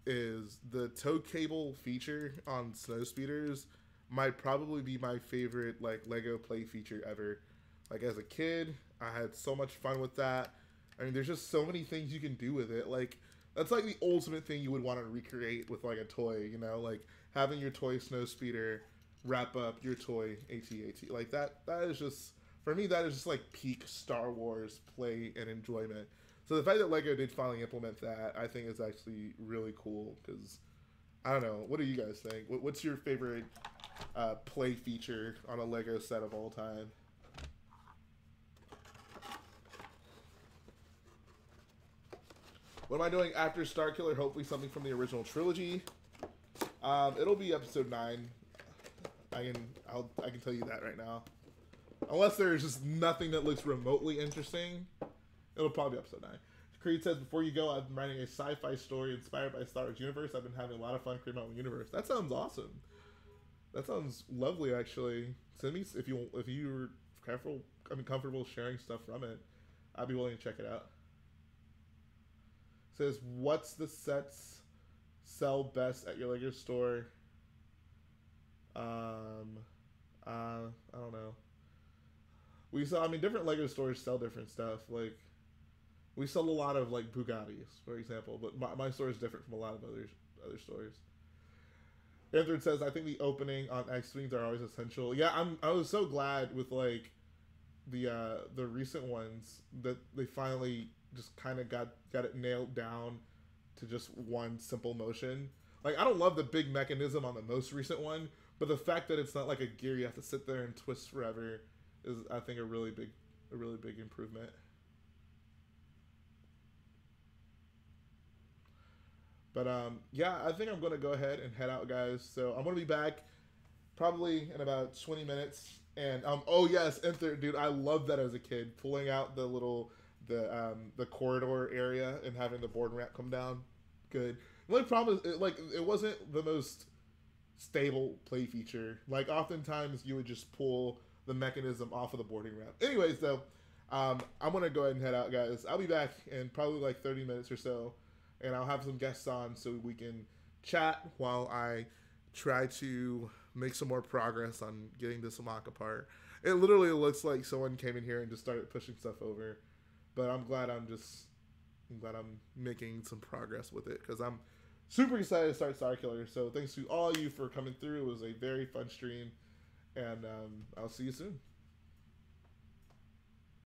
is the tow cable feature on snow speeders might probably be my favorite like Lego play feature ever. Like, as a kid, I had so much fun with that. I mean, there's just so many things you can do with it. Like, that's like the ultimate thing you would want to recreate with like a toy, you know, like having your toy snow speeder wrap up your toy AT-AT. Like that is just, for me, that is just like peak Star Wars play and enjoyment. So the fact that Lego did finally implement that, I think is actually really cool because, I don't know, what do you guys think? What's your favorite play feature on a Lego set of all time? What am I doing after Starkiller? Hopefully something from the original trilogy. It'll be episode 9. I can tell you that right now. Unless there's just nothing that looks remotely interesting, it'll probably be episode 9. Creed says, before you go, I've been writing a sci-fi story inspired by Star Wars universe. I've been having a lot of fun creating my own universe. That sounds awesome. That sounds lovely, actually. Send me if you're comfortable sharing stuff from it. I'd be willing to check it out. Says, what's the sets sell best at your Lego store? I don't know. Different Lego stores sell different stuff. Like, we sell a lot of like Bugattis, for example, but my store is different from a lot of other stores. Anthony says, I think the opening on X-Wings are always essential. Yeah, I was so glad with like the recent ones that they finally just kind of got it nailed down to just one simple motion. Like, I don't love the big mechanism on the most recent one, but the fact that it's not like a gear you have to sit there and twist forever is, I think, a really big improvement. But yeah, I think I'm gonna go ahead and head out, guys. So I'm gonna be back probably in about 20 minutes. And oh yes, enter, dude. I loved that as a kid, pulling out the little the corridor area and having the board ramp come down. Good. The only problem is it wasn't the most stable play feature. Like, oftentimes you would just pull the mechanism off of the boarding ramp. Anyways, though, I'm gonna go ahead and head out, guys. I'll be back in probably like 30 minutes or so, and I'll have some guests on so we can chat while I try to make some more progress on getting this MOC apart. It literally looks like someone came in here and just started pushing stuff over, but I'm glad I'm making some progress with it because I'm super excited to start Starkiller. So thanks to all of you for coming through. It was a very fun stream, and I'll see you soon.